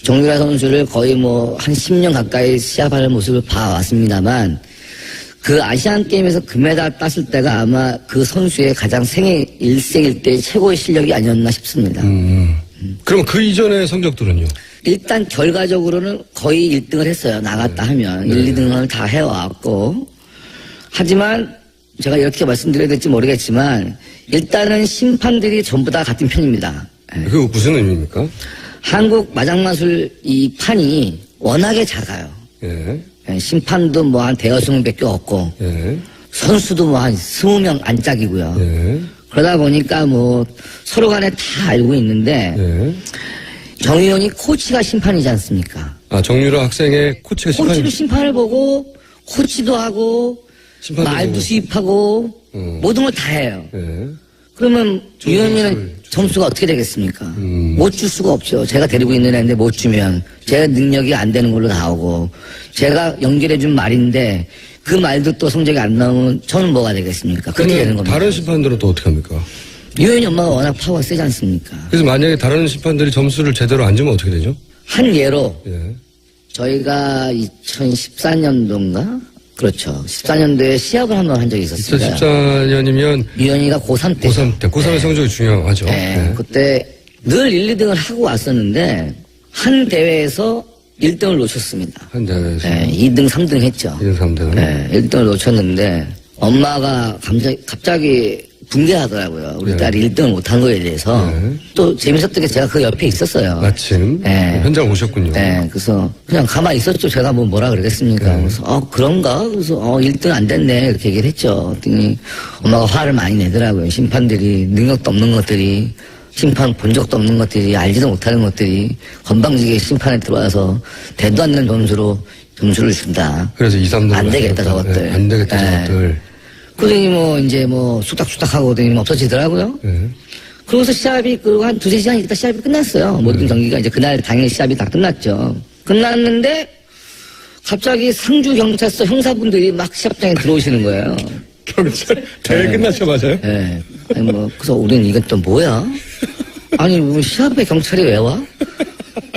정유라 선수를 거의 한 10년 가까이 시합하는 모습을 봐왔습니다만 그 아시안 게임에서 금메달 땄을 때가 아마 그 선수의 가장 생애 일생일 때 최고의 실력이 아니었나 싶습니다. 그럼 그 이전의 성적들은요? 일단 결과적으로는 거의 1등을 했어요. 나갔다 하면 1, 2등을 다 해왔고 하지만 제가 이렇게 말씀드려야 될지 모르겠지만 일단은 심판들이 전부 다 같은 편입니다. 그거 무슨 의미입니까? 한국 마장마술 이 판이 워낙에 작아요. 예. 심판도 한 대여섯 명밖에 없고 예. 선수도 한 20명 안짝이고요. 예. 그러다 보니까 서로 간에 다 알고 있는데 예. 정의원이 코치가 심판이지 않습니까? 정유라 학생의 코치가 코치도 심판을 보고 코치도 하고 심판도 말도 보고. 수입하고 모든 걸 다 해요. 예. 그러면 위원님은 점수가 어떻게 되겠습니까? 못 줄 수가 없죠. 제가 데리고 있는 애인데 못 주면 제 능력이 안 되는 걸로 나오고 제가 연결해준 말인데 그 말도 또 성적이 안 나오면 저는 뭐가 되겠습니까? 그렇게 되는 겁니다. 다른 심판들은 또 어떻게 합니까? 유현이 엄마가 워낙 파워가 세지 않습니까? 그래서 만약에 다른 심판들이 점수를 제대로 안 주면 어떻게 되죠? 한 예로 예. 저희가 2014년도인가? 그렇죠. 14년도에 시합을 한 번 한 적이 있었습니다. 2014년이면 유현이가 고3 때. 고3 때. 고3의 성적이 중요하죠. 네. 그때 늘 1, 2등을 하고 왔었는데 한 대회에서 1등을 놓쳤습니다. 한 대회에서. 네, 2등, 3등 했죠. 2등, 3등. 네, 1등을 놓쳤는데 엄마가 갑자기 붕괴하더라고요. 우리 네. 딸이 1등을 못한 거에 대해서. 네. 또 재밌었던 게 제가 그 옆에 있었어요. 마침 네. 현장 오셨군요. 네, 그래서 그냥 가만히 있었죠. 제가 뭐라 그러겠습니까. 네. 그래서 그런가? 그래서 1등 안 됐네. 이렇게 얘기를 했죠. 그랬더니 엄마가 화를 많이 내더라고요. 심판들이 능력도 없는 것들이 심판 본 적도 없는 것들이 알지도 못하는 것들이 건방지게 심판에 들어와서 대도 않는 점수로 점수를 준다. 그래서 2, 3등 안 되겠다 저것들. 네, 안 되겠다 네. 저것들. 그러더니 이제 수닥수닥하고 그러더니 없어지더라고요. 네. 그러고서 시합이 그리고 한 2-3시간 있다 시합이 끝났어요. 모든 경기가 이제 그날 당일 시합이 다 끝났죠. 끝났는데 갑자기 상주 경찰서 형사분들이 막 시합장에 들어오시는 거예요. 경찰 대회 끝나자마자요? 네. 그래서 우리는 이건 또 뭐야? 아니 시합에 경찰이 왜 와?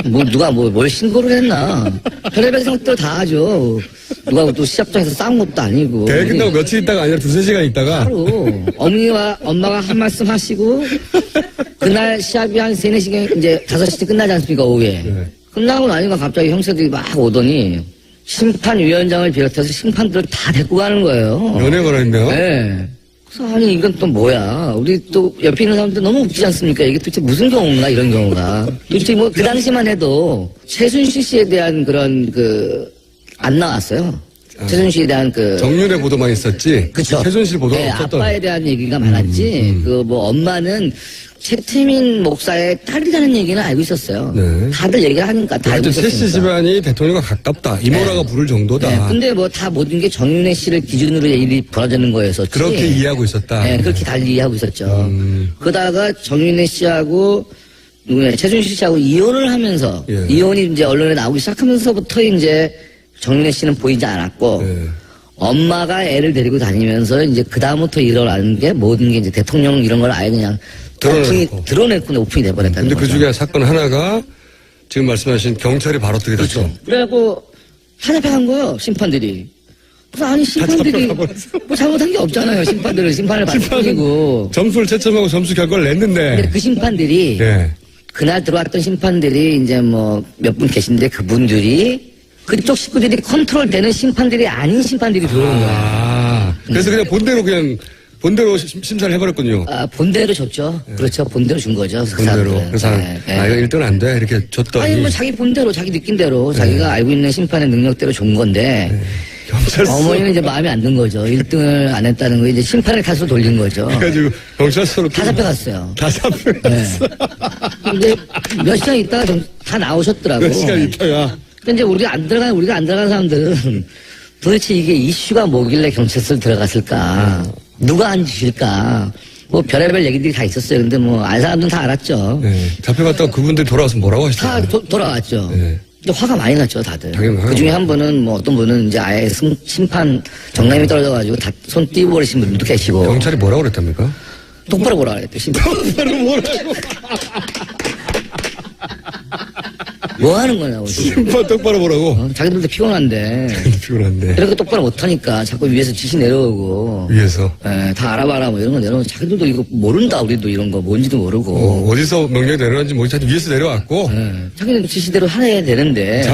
누가 뭘 신고를 했나? 별의별 생각들 다 하죠. 누가 또 시합장에서 싸운 것도 아니고. 대회 끝나고 며칠 있다가 아니라 2-3시간 있다가 바로 어머니와 엄마가 한 말씀 하시고 그날 시합이 한 3-4시간 이제 5시쯤 끝나지 않습니까 오후에. 네. 끝나고 나니까 갑자기 형사들이 막 오더니 심판위원장을 비롯해서 심판들을 다 데리고 가는 거예요. 연행을 했네요. 네. 그래서 아니 이건 또 뭐야. 우리 또 옆에 있는 사람들 너무 웃기지 않습니까? 이게 도대체 무슨 경우인가 이런 경우가. 도대체 그 당시만 해도 최순실 씨에 대한 그런 안 나왔어요. 최순실에 대한 정윤회 보도만 있었지. 그쵸. 최순실 보도가 네, 없었던. 아빠에 대한 얘기가 많았지. 엄마는 최태민 목사의 딸이라는 얘기는 알고 있었어요. 네. 다들 얘기를 하니까 다 알고 하여튼 최씨 있었으니까. 집안이 대통령과 가깝다. 이모라가 부를 정도다. 네, 근데 다 모든 게 정윤회 씨를 기준으로 일이 벌어지는 거였었지. 그렇게 이해하고 있었다. 네, 그렇게 달리 이해하고 있었죠. 그러다가 정윤회 씨하고 최순실 씨하고 이혼을 하면서 예. 이혼이 이제 언론에 나오기 시작하면서부터 이제 정윤회 씨는 보이지 않았고 네. 엄마가 애를 데리고 다니면서 이제 그다음부터 일어나는 게 모든 게 이제 대통령 이런 걸 아예 그냥 드러내고 오픈이 돼버렸다는 근데 거죠. 그 중에 사건 하나가 지금 말씀하신 경찰이 바로 뜨게 됐죠. 그렇죠. 그래갖고 탄압해간 거예요, 심판들이. 그래서 아니, 심판들이 뭐 잘못한 게 없잖아요, 심판들은. 심판을 받을 뿐이고. 점수를 채점하고 점수 결과를 냈는데. 근데 그 심판들이 네. 그날 들어왔던 심판들이 이제 뭐 몇 분 계신데 그분들이 그쪽 식구들이 컨트롤되는 심판들이 아닌 심판들이 들어오는 거예요. 아, 그래서 그냥 본대로 심사를 해버렸군요. 아, 본대로 줬죠. 그렇죠. 본대로 준 거죠. 그 본대로. 사람들은. 그 사람, 네, 네. 아, 이거 1등 안 돼. 이렇게 줬더니. 아니, 뭐 자기 본대로, 자기 느낌대로, 자기가 알고 있는 심판의 능력대로 준 건데, 경찰서. 어머니는 이제 마음에 안 든 거죠. 1등을 안 했다는 거, 이제 심판의 탓으로 돌린 거죠. 그래가지고 경찰서로. 다 잡혀갔어요. 다 잡혀갔어. 근데 몇 시간 있다가 다 나오셨더라고. 몇 시간 있다가. 근데 이제 우리가 안 들어간 사람들은 도대체 이게 이슈가 뭐길래 경찰서를 들어갔을까? 누가 안 주실까? 뭐 별의별 얘기들이 다 있었어요. 근데 뭐 알 사람들은 다 알았죠. 네. 잡혀갔다가 그분들이 돌아와서 뭐라고 하시더라고요. 다 돌아왔죠. 네. 근데 화가 많이 났죠, 다들. 당연히 화가 그 중에 한 분은 뭐 어떤 분은 이제 아예 심판 정남이 떨어져가지고 다 손 띄워버리신 분들도 계시고. 경찰이 뭐라고 그랬답니까? 똑바로 보라 그랬대, 심판. 바로 뭐라고? 뭐 하는 거냐고. 지금. 심판 똑바로 보라고. 자기들도 피곤한데. 피곤한데. 이렇게 똑바로 못하니까 자꾸 위에서 지시 내려오고. 위에서. 예, 다 알아봐라 뭐 이런 거 내려오고. 자기들도 이거 모른다, 우리도 이런 거. 뭔지도 모르고. 어디서 명령이 내려왔는지 모르지. 하여튼 위에서 내려왔고. 예, 자기는 지시대로 해야 되는데.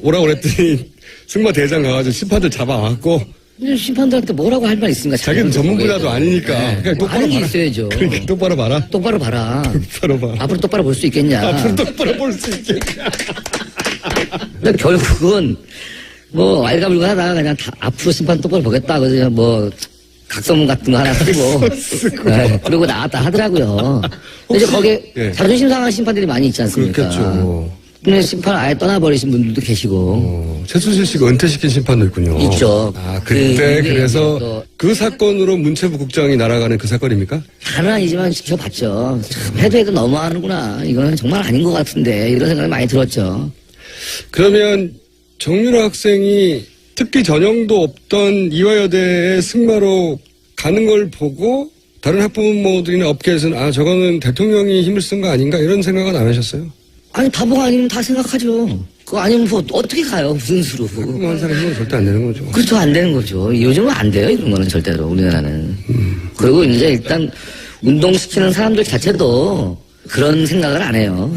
오라고 그랬더니 승마 대장 가가지고 심판들 잡아왔고. 근데 심판들한테 뭐라고 할 말 있습니까? 자기는 전문 분야도 아니니까. 네. 그냥 똑바로 아는 게 봐라. 있어야죠. 그러니까 똑바로 봐라. 똑바로 봐라. 똑바로 봐. 앞으로 똑바로 볼 수 있겠냐. 앞으로 똑바로 볼 수 있겠냐. 근데 결국은 뭐 알가불가 하다가 그냥 다 앞으로 심판 똑바로 보겠다. 그래서 뭐 각성문 같은 거 하나 쓰고 네, 그러고 나왔다 하더라고요. 근데 이제 거기에 예. 자존심 상한 심판들이 많이 있지 않습니까? 그렇겠죠. 근데 심판 아예 떠나버리신 분들도 계시고 최순실 씨가 은퇴시킨 심판도 있군요. 있죠. 아, 그때 그게 그래서 또 그 사건으로 문체부 국장이 날아가는 그 사건입니까? 다는 아니지만 지켜봤죠. 참 해도 너무하는구나. 이거는 정말 아닌 것 같은데 이런 생각이 많이 들었죠. 그러면 정유라 학생이 특기 전형도 없던 이화여대에 승마로 가는 걸 보고 다른 학부모들이나 업계에서는 아 저거는 대통령이 힘을 쓴 거 아닌가 이런 생각은 안 하셨어요? 아니 바보가 아니면 다 생각하죠. 그거 아니면 뭐 어떻게 가요? 무슨 수로. 한 사람 힘은 절대 안 되는 거죠. 그렇죠. 안 되는 거죠. 요즘은 안 돼요. 이런 거는 절대로 우리나라는. 그리고 이제 일단 운동시키는 사람들 자체도 그런 생각을 안 해요.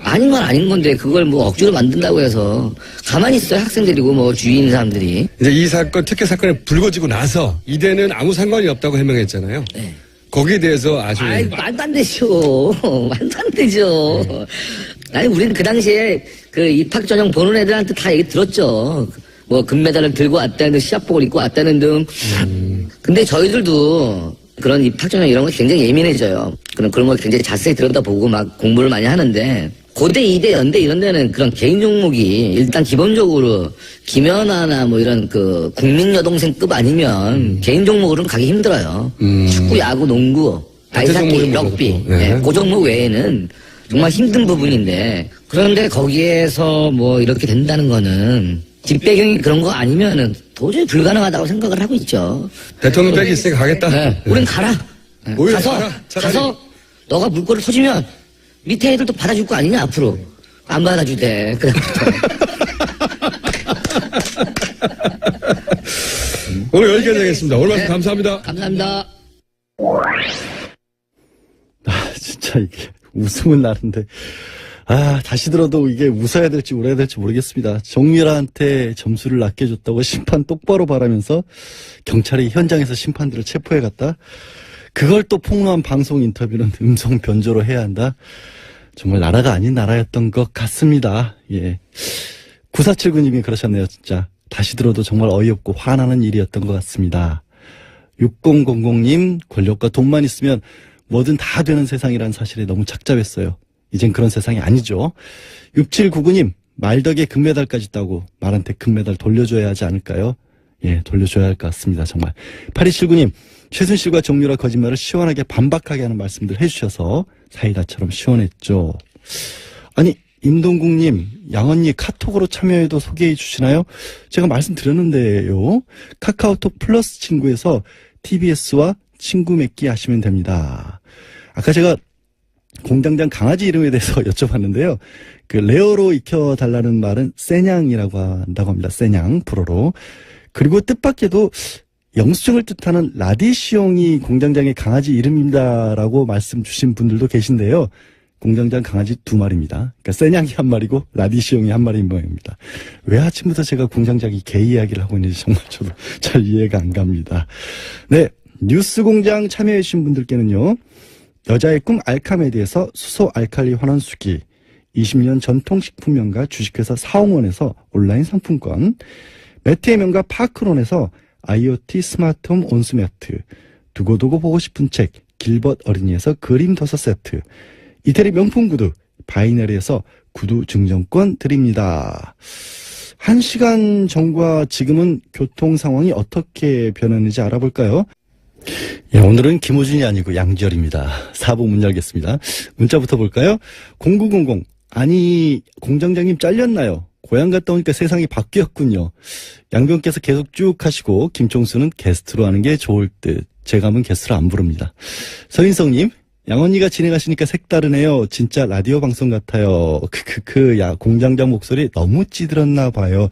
아닌 건 아닌 건데 그걸 뭐 억지로 만든다고 해서 가만히 있어요. 학생들이고 뭐 주위 있는 사람들이. 이제 이 사건 특혜 사건이 불거지고 나서 이대는 아무 상관이 없다고 해명했잖아요. 네. 거기에 대해서 아주 아이 말도 안 되죠. 말도 안 되죠. 아니 우리는 그 당시에 그 입학 전형 보는 애들한테 다 얘기 들었죠. 뭐 금메달을 들고 왔다는 등 시합복을 입고 왔다는 등. 근데 저희들도 그런 입학 전형 이런 거 굉장히 예민해져요. 그런 걸 굉장히 자세히 들여다보고 막 공부를 많이 하는데 고대, 이대, 연대 이런 데는 그런 개인 종목이 일단 기본적으로 김연아나 뭐 이런 그 국민 여동생급 아니면 개인 종목으로는 가기 힘들어요. 축구, 야구, 농구, 아이스하키, 럭비 네. 그 종목 외에는 정말 힘든 부분인데 그런데 거기에서 뭐 이렇게 된다는 거는 뒷배경이 그런 거 아니면은 도저히 불가능하다고 생각을 하고 있죠. 대통령 백이 있으니까 가겠다. 네. 우린 가라. 네. 오히려 가서 가라, 차라리. 가서 너가 물꼬를 터주면 밑에 애들도 받아줄 거 아니냐 앞으로. 안 받아주대. 오늘 여기까지 하겠습니다. 오늘 말씀 감사합니다. 감사합니다. 아, 진짜 이게 웃음은 나는데. 아, 다시 들어도 이게 웃어야 될지 울어야 될지 모르겠습니다. 정유라한테 점수를 낮게 줬다고 심판 똑바로 바라면서 경찰이 현장에서 심판들을 체포해 갔다. 그걸 또 폭로한 방송 인터뷰는 음성 변조로 해야 한다. 정말 나라가 아닌 나라였던 것 같습니다. 예. 9479님이 그러셨네요, 진짜. 다시 들어도 정말 어이없고 화나는 일이었던 것 같습니다. 6000님, 권력과 돈만 있으면 뭐든 다 되는 세상이라는 사실에 너무 착잡했어요. 이젠 그런 세상이 아니죠. 6799님, 말덕에 금메달까지 따고 말한테 금메달 돌려줘야 하지 않을까요? 예, 돌려줘야 할 것 같습니다. 정말. 8279님, 최순실과 정유라 거짓말을 시원하게 반박하게 하는 말씀들 해주셔서 사이다처럼 시원했죠. 아니, 임동국님, 양언니 카톡으로 참여해도 소개해 주시나요? 제가 말씀드렸는데요. 카카오톡 플러스 친구에서 TBS와 친구 맺기 하시면 됩니다. 아까 제가 공장장 강아지 이름에 대해서 여쭤봤는데요. 그 레어로 익혀달라는 말은 세냥이라고 한다고 합니다. 세냥, 불어로. 그리고 뜻밖에도 영수증을 뜻하는 라디시옹이 공장장의 강아지 이름입니다라고 말씀 주신 분들도 계신데요. 공장장 강아지 2마리입니다. 그러니까 세냥이 1마리고 라디시용이 1마리인 모양입니다. 왜 아침부터 제가 공장장이 개 이야기를 하고 있는지 정말 저도 잘 이해가 안 갑니다. 네, 뉴스공장 참여해주신 분들께는요. 여자의 꿈 알카메디에서 수소 알칼리 환원수기, 20년 전통식품 명가 주식회사 사홍원에서 온라인 상품권, 매트의 명가 파크론에서 IoT 스마트홈 온수매트, 두고두고 보고 싶은 책 길벗 어린이에서 그림 도서 세트, 이태리 명품 구두 바이너리에서 구두 증정권 드립니다. 1시간 전과 지금은 교통 상황이 어떻게 변했는지 알아볼까요? 예, 오늘은 김호준이 아니고 양지열입니다. 4부 문 열겠습니다. 문자부터 볼까요? 0900 아니 공장장님 잘렸나요? 고향 갔다 오니까 세상이 바뀌었군요. 양병께서 계속 쭉 하시고 김총수는 게스트로 하는 게 좋을 듯. 제가 하면 게스트로 안 부릅니다. 서인성님, 양언니가 진행하시니까 색다르네요. 진짜 라디오 방송 같아요. 야, 공장장 목소리 너무 찌들었나 봐요.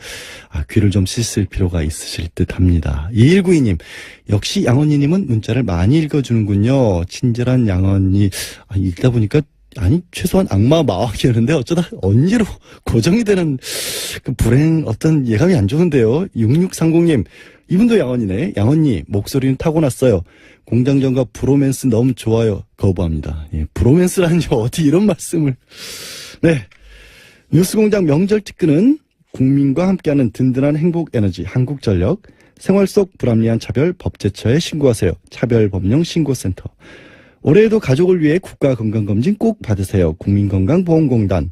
아, 귀를 좀 씻을 필요가 있으실 듯 합니다. 2192님, 역시 양언니님은 문자를 많이 읽어주는군요. 친절한 양언니. 아, 읽다 보니까 아니 최소한 악마 마왕이었는데 어쩌다 언니로 고정이 되는 그 불행 어떤 예감이 안 좋은데요. 6630님, 이분도 양언니네. 양언니 목소리는 타고났어요. 공장장과 브로맨스 너무 좋아요. 거부합니다. 예, 브로맨스라니 어디 이런 말씀을. 네, 뉴스공장 명절 특근은 국민과 함께하는 든든한 행복 에너지 한국전력, 생활 속 불합리한 차별 법제처에 신고하세요. 차별법령신고센터. 올해에도 가족을 위해 국가건강검진 꼭 받으세요. 국민건강보험공단.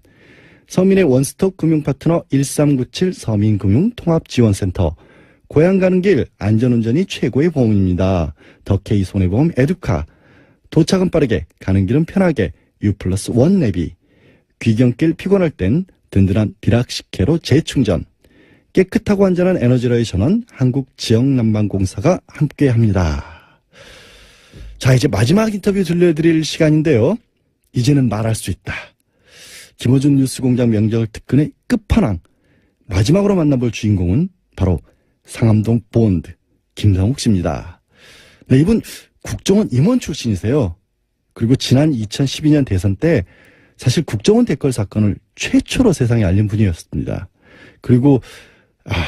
서민의 원스톱 금융파트너 1397 서민금융통합지원센터. 고향 가는 길 안전운전이 최고의 보험입니다. 더케이 손해보험 에듀카. 도착은 빠르게 가는 길은 편하게 U+1 내비. 귀경길 피곤할 땐 든든한 비락식혜로 재충전. 깨끗하고 안전한 에너지로의 전환 한국지역난방공사가 함께합니다. 자, 이제 마지막 인터뷰 들려드릴 시간인데요. 이제는 말할 수 있다. 김호준 뉴스공장 명절 특근의 끝판왕. 마지막으로 만나볼 주인공은 바로 상암동 본드 김상욱 씨입니다. 네, 이분 국정원 임원 출신이세요. 그리고 지난 2012년 대선 때 사실 국정원 댓글 사건을 최초로 세상에 알린 분이었습니다. 그리고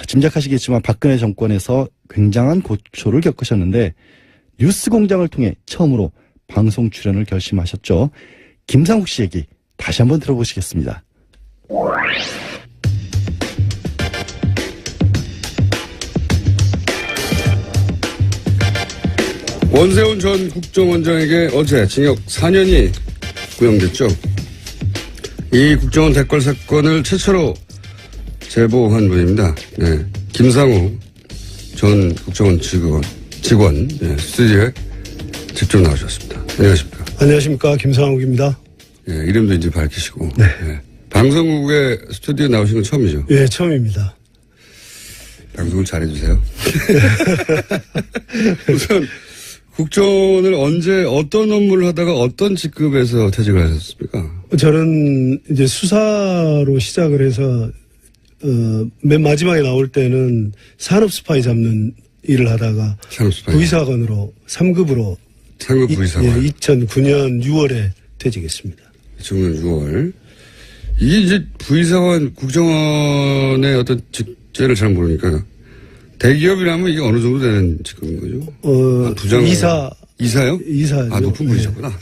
짐작하시겠지만 박근혜 정권에서 굉장한 고초를 겪으셨는데 뉴스공장을 통해 처음으로 방송 출연을 결심하셨죠. 김상욱 씨 얘기 다시 한번 들어보시겠습니다. 원세훈 전 국정원장에게 어제 징역 4년이 구형됐죠. 이 국정원 댓글 사건을 최초로 제보한 분입니다. 네, 김상우 전 국정원 직원 네, 스튜디오에 직접 나오셨습니다. 안녕하십니까? 안녕하십니까, 김상욱입니다. 네, 이름도 이제 밝히시고 네. 네, 방송국에 스튜디오에 나오신 건 처음이죠? 예, 처음입니다. 방송을 잘해주세요. 우선 국정원을 언제 어떤 업무를 하다가 어떤 직급에서 퇴직을 하셨습니까? 저는 이제 수사로 시작을 해서 맨 마지막에 나올 때는 산업 스파이 잡는 일을 하다가 산업스파이. 부의사관으로 3급으로 상급 부의사관. 2009년 6월에 퇴직했습니다. 2009년 6월. 이게 이제 부의사관 국정원의 어떤 직제를 잘 모르니까 대기업이라면 이게 어느 정도 되는 직급인 거죠? 부장 이사요? 이사. 높은 분이셨구나.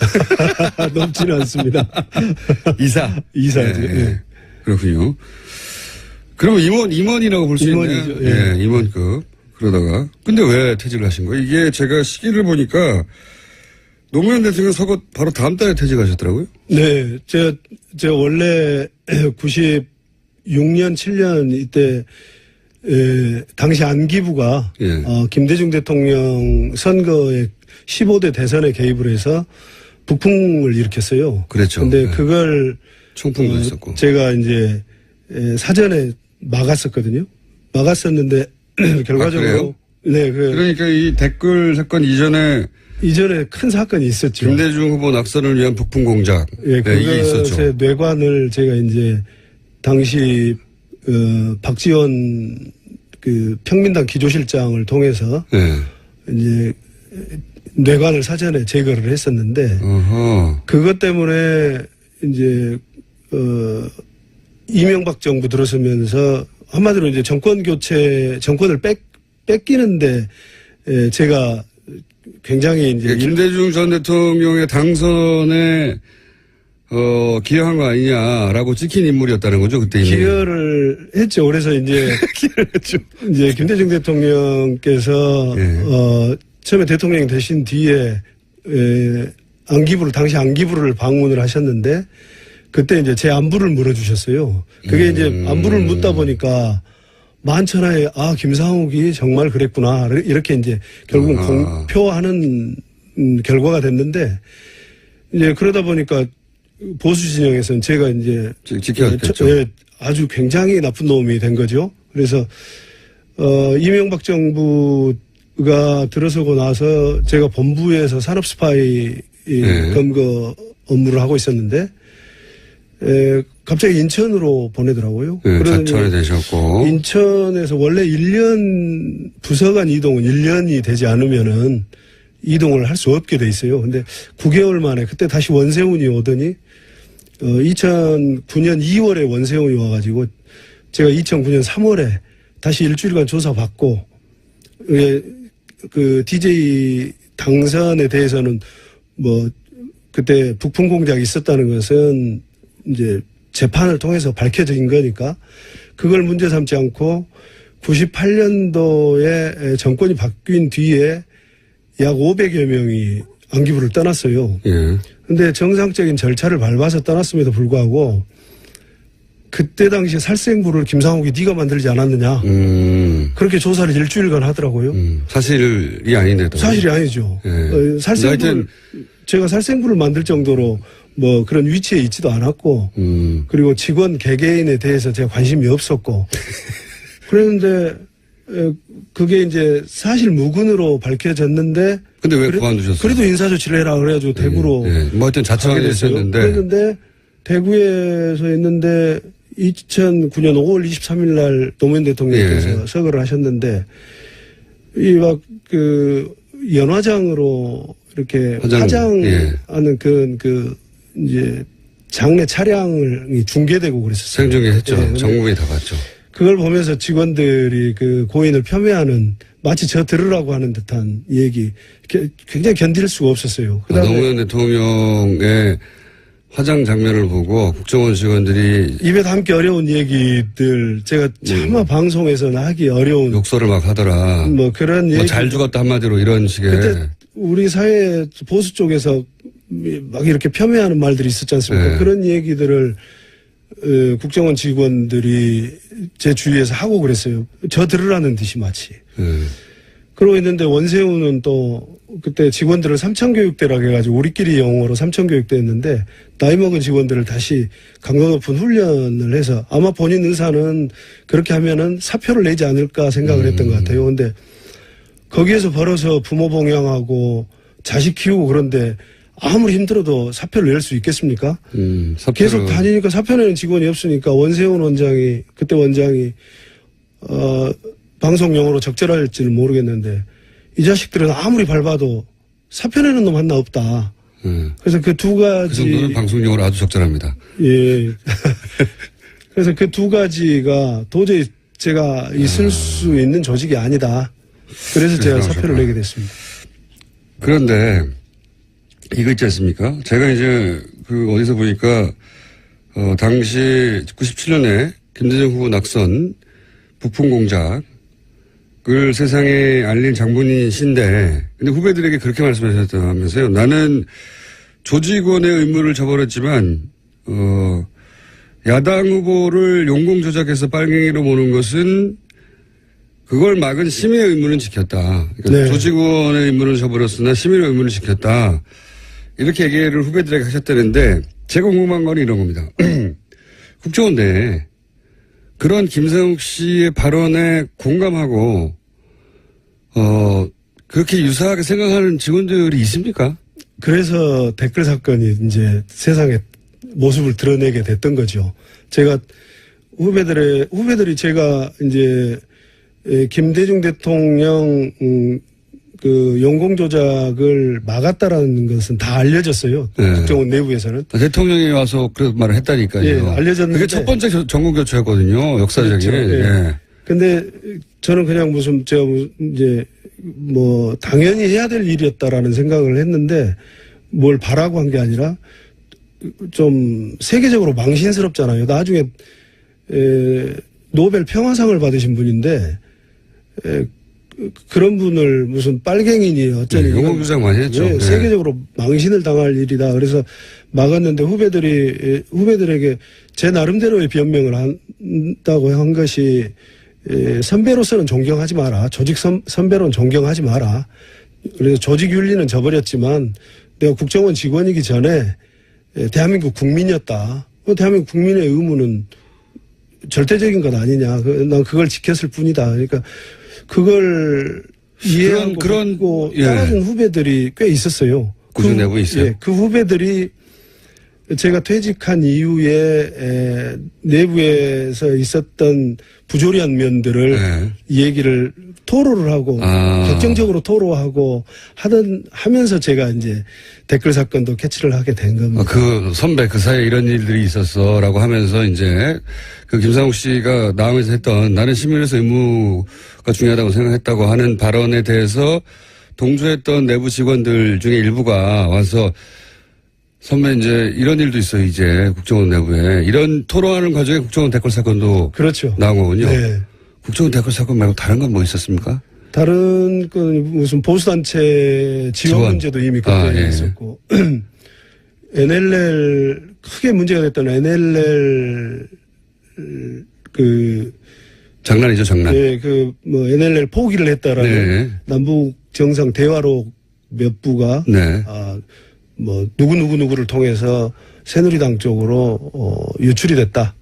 높지는 않습니다. 이사죠. 네, 네. 그렇군요. 그러면 임원이라고 볼 수 있네요. 임원이죠. 예, 임원급. 그러다가. 근데 왜 퇴직을 하신 거예요? 이게 제가 시기를 보니까 노무현 대통령 서거 바로 다음 달에 퇴직하셨더라고요. 네, 제가 원래 96년, 7년 이때 당시 안기부가 예. 김대중 대통령 선거에 15대 대선에 개입을 해서 북풍을 일으켰어요. 그랬죠. 근데 네. 그걸 총풍도 있었고. 제가 이제 사전에 막았었거든요. 막았었는데 결과적으로 네, 그러니까 이 댓글 사건 이전에 큰 사건이 있었죠. 김대중 후보 낙선을 위한 북풍 공작. 예, 네, 이게 있었죠. 그것의 뇌관을 제가 이제 당시 박지원 그 평민당 기조실장을 통해서 네. 이제 뇌관을 사전에 제거를 했었는데 어허. 그것 때문에 이제 이명박 정부 들어서면서 한마디로 이제 정권을 뺏기는데 제가 굉장히 이제 김대중 전 대통령의 당선에 기여한 거 아니냐라고 찍힌 인물이었다는 거죠, 그때 이미. 기여를 했죠. 그래서 이제 이제 김대중 대통령께서 처음에 대통령이 되신 뒤에 당시 안기부를 방문을 하셨는데 그때 이제 제 안부를 물어주셨어요. 그게 이제 안부를 묻다 보니까 만천하에 김상욱이 정말 그랬구나 이렇게 이제 결국은 공표하는 결과가 됐는데 이제 그러다 보니까 보수 진영에서는 제가 이제 지켜야겠죠. 아주 굉장히 나쁜 놈이 된 거죠. 그래서 이명박 정부가 들어서고 나서 제가 본부에서 산업 스파이 검거 업무를 하고 있었는데 갑자기 인천으로 보내더라고요. 자천이 되셨고. 인천에서 원래 1년 부서간 이동은 1년이 되지 않으면은 이동을 할 수 없게 돼 있어요. 근데 9개월 만에 그때 다시 원세훈이 오더니 2009년 2월에 원세훈이 와가지고 제가 2009년 3월에 다시 일주일간 조사받고 그 DJ 당선에 대해서는 뭐 그때 북풍 공작이 있었다는 것은 이제 재판을 통해서 밝혀진 거니까 그걸 문제 삼지 않고 98년도에 정권이 바뀐 뒤에 약 500여 명이 안기부를 떠났어요. 근데 정상적인 절차를 밟아서 떠났음에도 불구하고 그때 당시에 살생부를 김상욱이 네가 만들지 않았느냐. 그렇게 조사를 일주일간 하더라고요. 사실이 아닌데도. 사실이 아니죠. 살생부를 제가 살생부를 만들 정도로 뭐 그런 위치에 있지도 않았고 그리고 직원 개개인에 대해서 제가 관심이 없었고 그랬는데 그게 이제 사실 무근으로 밝혀졌는데 근데 왜 그만두셨어요? 그래도 인사조치를 해라 그래가지고 대구로 뭐 하여튼 자청하게 됐었는데 그랬는데 대구에서 했는데 2009년 5월 23일 날 노무현 대통령께서 서거를 하셨는데 이 막 그 연화장으로 이렇게 화장하는 그 이제 장례 차량이 중계되고 그랬었어요. 생중계했죠. 전국이 다 봤죠. 그걸 보면서 직원들이 그 고인을 폄훼하는 마치 저 들으라고 하는 듯한 얘기 굉장히 견딜 수가 없었어요. 그다음에 노무현 대통령의 화장 장면을 보고 국정원 직원들이 입에 담기 어려운 얘기들 제가 차마 방송에서는 하기 어려운 욕설을 막 하더라. 뭐 그런 얘기. 잘 죽었다 한마디로 이런 식의. 그때 우리 사회 보수 쪽에서 막 이렇게 폄훼하는 말들이 있었지 않습니까? 그런 얘기들을 국정원 직원들이 제 주위에서 하고 그랬어요. 저 들으라는 듯이 마치. 그러고 있는데 원세훈은 또 그때 직원들을 삼천교육대라고 해가지고 우리끼리 영어로 삼천교육대 했는데 나이 먹은 직원들을 다시 강도 높은 훈련을 해서 아마 본인 의사는 그렇게 하면은 사표를 내지 않을까 생각을 했던 것 같아요. 근데 거기에서 벌어서 부모 봉양하고 자식 키우고 그런데 아무리 힘들어도 사표를 낼 수 있겠습니까? 계속 다니니까 사표 내는 직원이 없으니까 원세훈 원장이 그때 원장이 방송 용어로 적절할지는 모르겠는데 이 자식들은 아무리 밟아도 사표 내는 놈 하나 없다. 그래서 그 두 가지. 그 정도는 방송 용어로 아주 적절합니다. 예. 그래서 그 두 가지가 도저히 제가 있을 수 있는 조직이 아니다. 그래서 제가 사표를 내게 됐습니다. 그런데 이거 있지 않습니까? 제가 이제 그 어디서 보니까 당시 97년에 김대중 후보 낙선 북풍 공작을 세상에 알린 장본인이신데 근데 후배들에게 그렇게 말씀하셨다면서요. 나는 조직원의 의무를 저버렸지만 야당 후보를 용공 조작해서 빨갱이로 모는 것은 그걸 막은 시민의 의무는 지켰다. 그러니까 조직원의 의무를 저버렸으나 시민의 의무를 지켰다. 이렇게 얘기를 후배들에게 하셨다는데 제가 궁금한 건 이런 겁니다. 국정원 내에 그런 김상욱 씨의 발언에 공감하고 그렇게 유사하게 생각하는 직원들이 있습니까? 그래서 댓글 사건이 이제 세상에 모습을 드러내게 됐던 거죠. 제가 후배들이 제가 이제 김대중 대통령 그 연공 조작을 막았다라는 것은 다 알려졌어요. 네. 국정원 내부에서는. 대통령이 와서 그런 말을 했다니까요. 예, 알려졌는데. 그게 첫 번째 정권 교체였거든요. 역사적인. 그렇죠. 예. 예. 근데 저는 그냥 제가 이제 뭐 당연히 해야 될 일이었다라는 생각을 했는데 뭘 바라고 한 게 아니라 좀 세계적으로 망신스럽잖아요. 나중에 노벨 평화상을 받으신 분인데 그런 분을 무슨 빨갱이니 어쩌니 영국 주장 많이 했죠. 예, 예. 세계적으로 망신을 당할 일이다. 그래서 막았는데 후배들에게 제 나름대로의 변명을 한다고 한 것이 선배로서는 존경하지 마라. 조직 선배로는 존경하지 마라. 그래서 조직 윤리는 저버렸지만 내가 국정원 직원이기 전에 대한민국 국민이었다. 대한민국 국민의 의무는 절대적인 것 아니냐. 난 그걸 지켰을 뿐이다. 그러니까 그걸 이해하고 그런 예. 따라준 후배들이 꽤 있었어요. 구조 내부에 있어요? 예, 그 후배들이 제가 퇴직한 이후에 내부에서 있었던 부조리한 면들을 네. 얘기를 토로를 하고 격정적으로 토로하고 하면서 제가 이제 댓글 사건도 캐치를 하게 된 겁니다. 그 선배 그 사이에 이런 일들이 있었어라고 하면서 이제 그 김상욱 씨가 나오면서 했던 나는 시민으로서 의무가 중요하다고 생각했다고 하는 발언에 대해서 동조했던 내부 직원들 중에 일부가 와서 선배 이제 이런 일도 있어요. 이제 국정원 내부에 이런 토론하는 과정에 국정원 댓글 사건도 그렇죠. 나온 거군요. 네. 국정원 댓글 사건 말고 다른 건 뭐 있었습니까? 다른 건 무슨 보수단체 지원 문제도 이미 그때 예. 있었고 NLL 크게 문제가 됐던 NLL 그 장난이죠, 장난. 예, 그 뭐 NLL 포기를 했다라는 네. 남북 정상 대화록 몇 부가 네. 뭐 누구를 통해서 새누리당 쪽으로 유출이 됐다.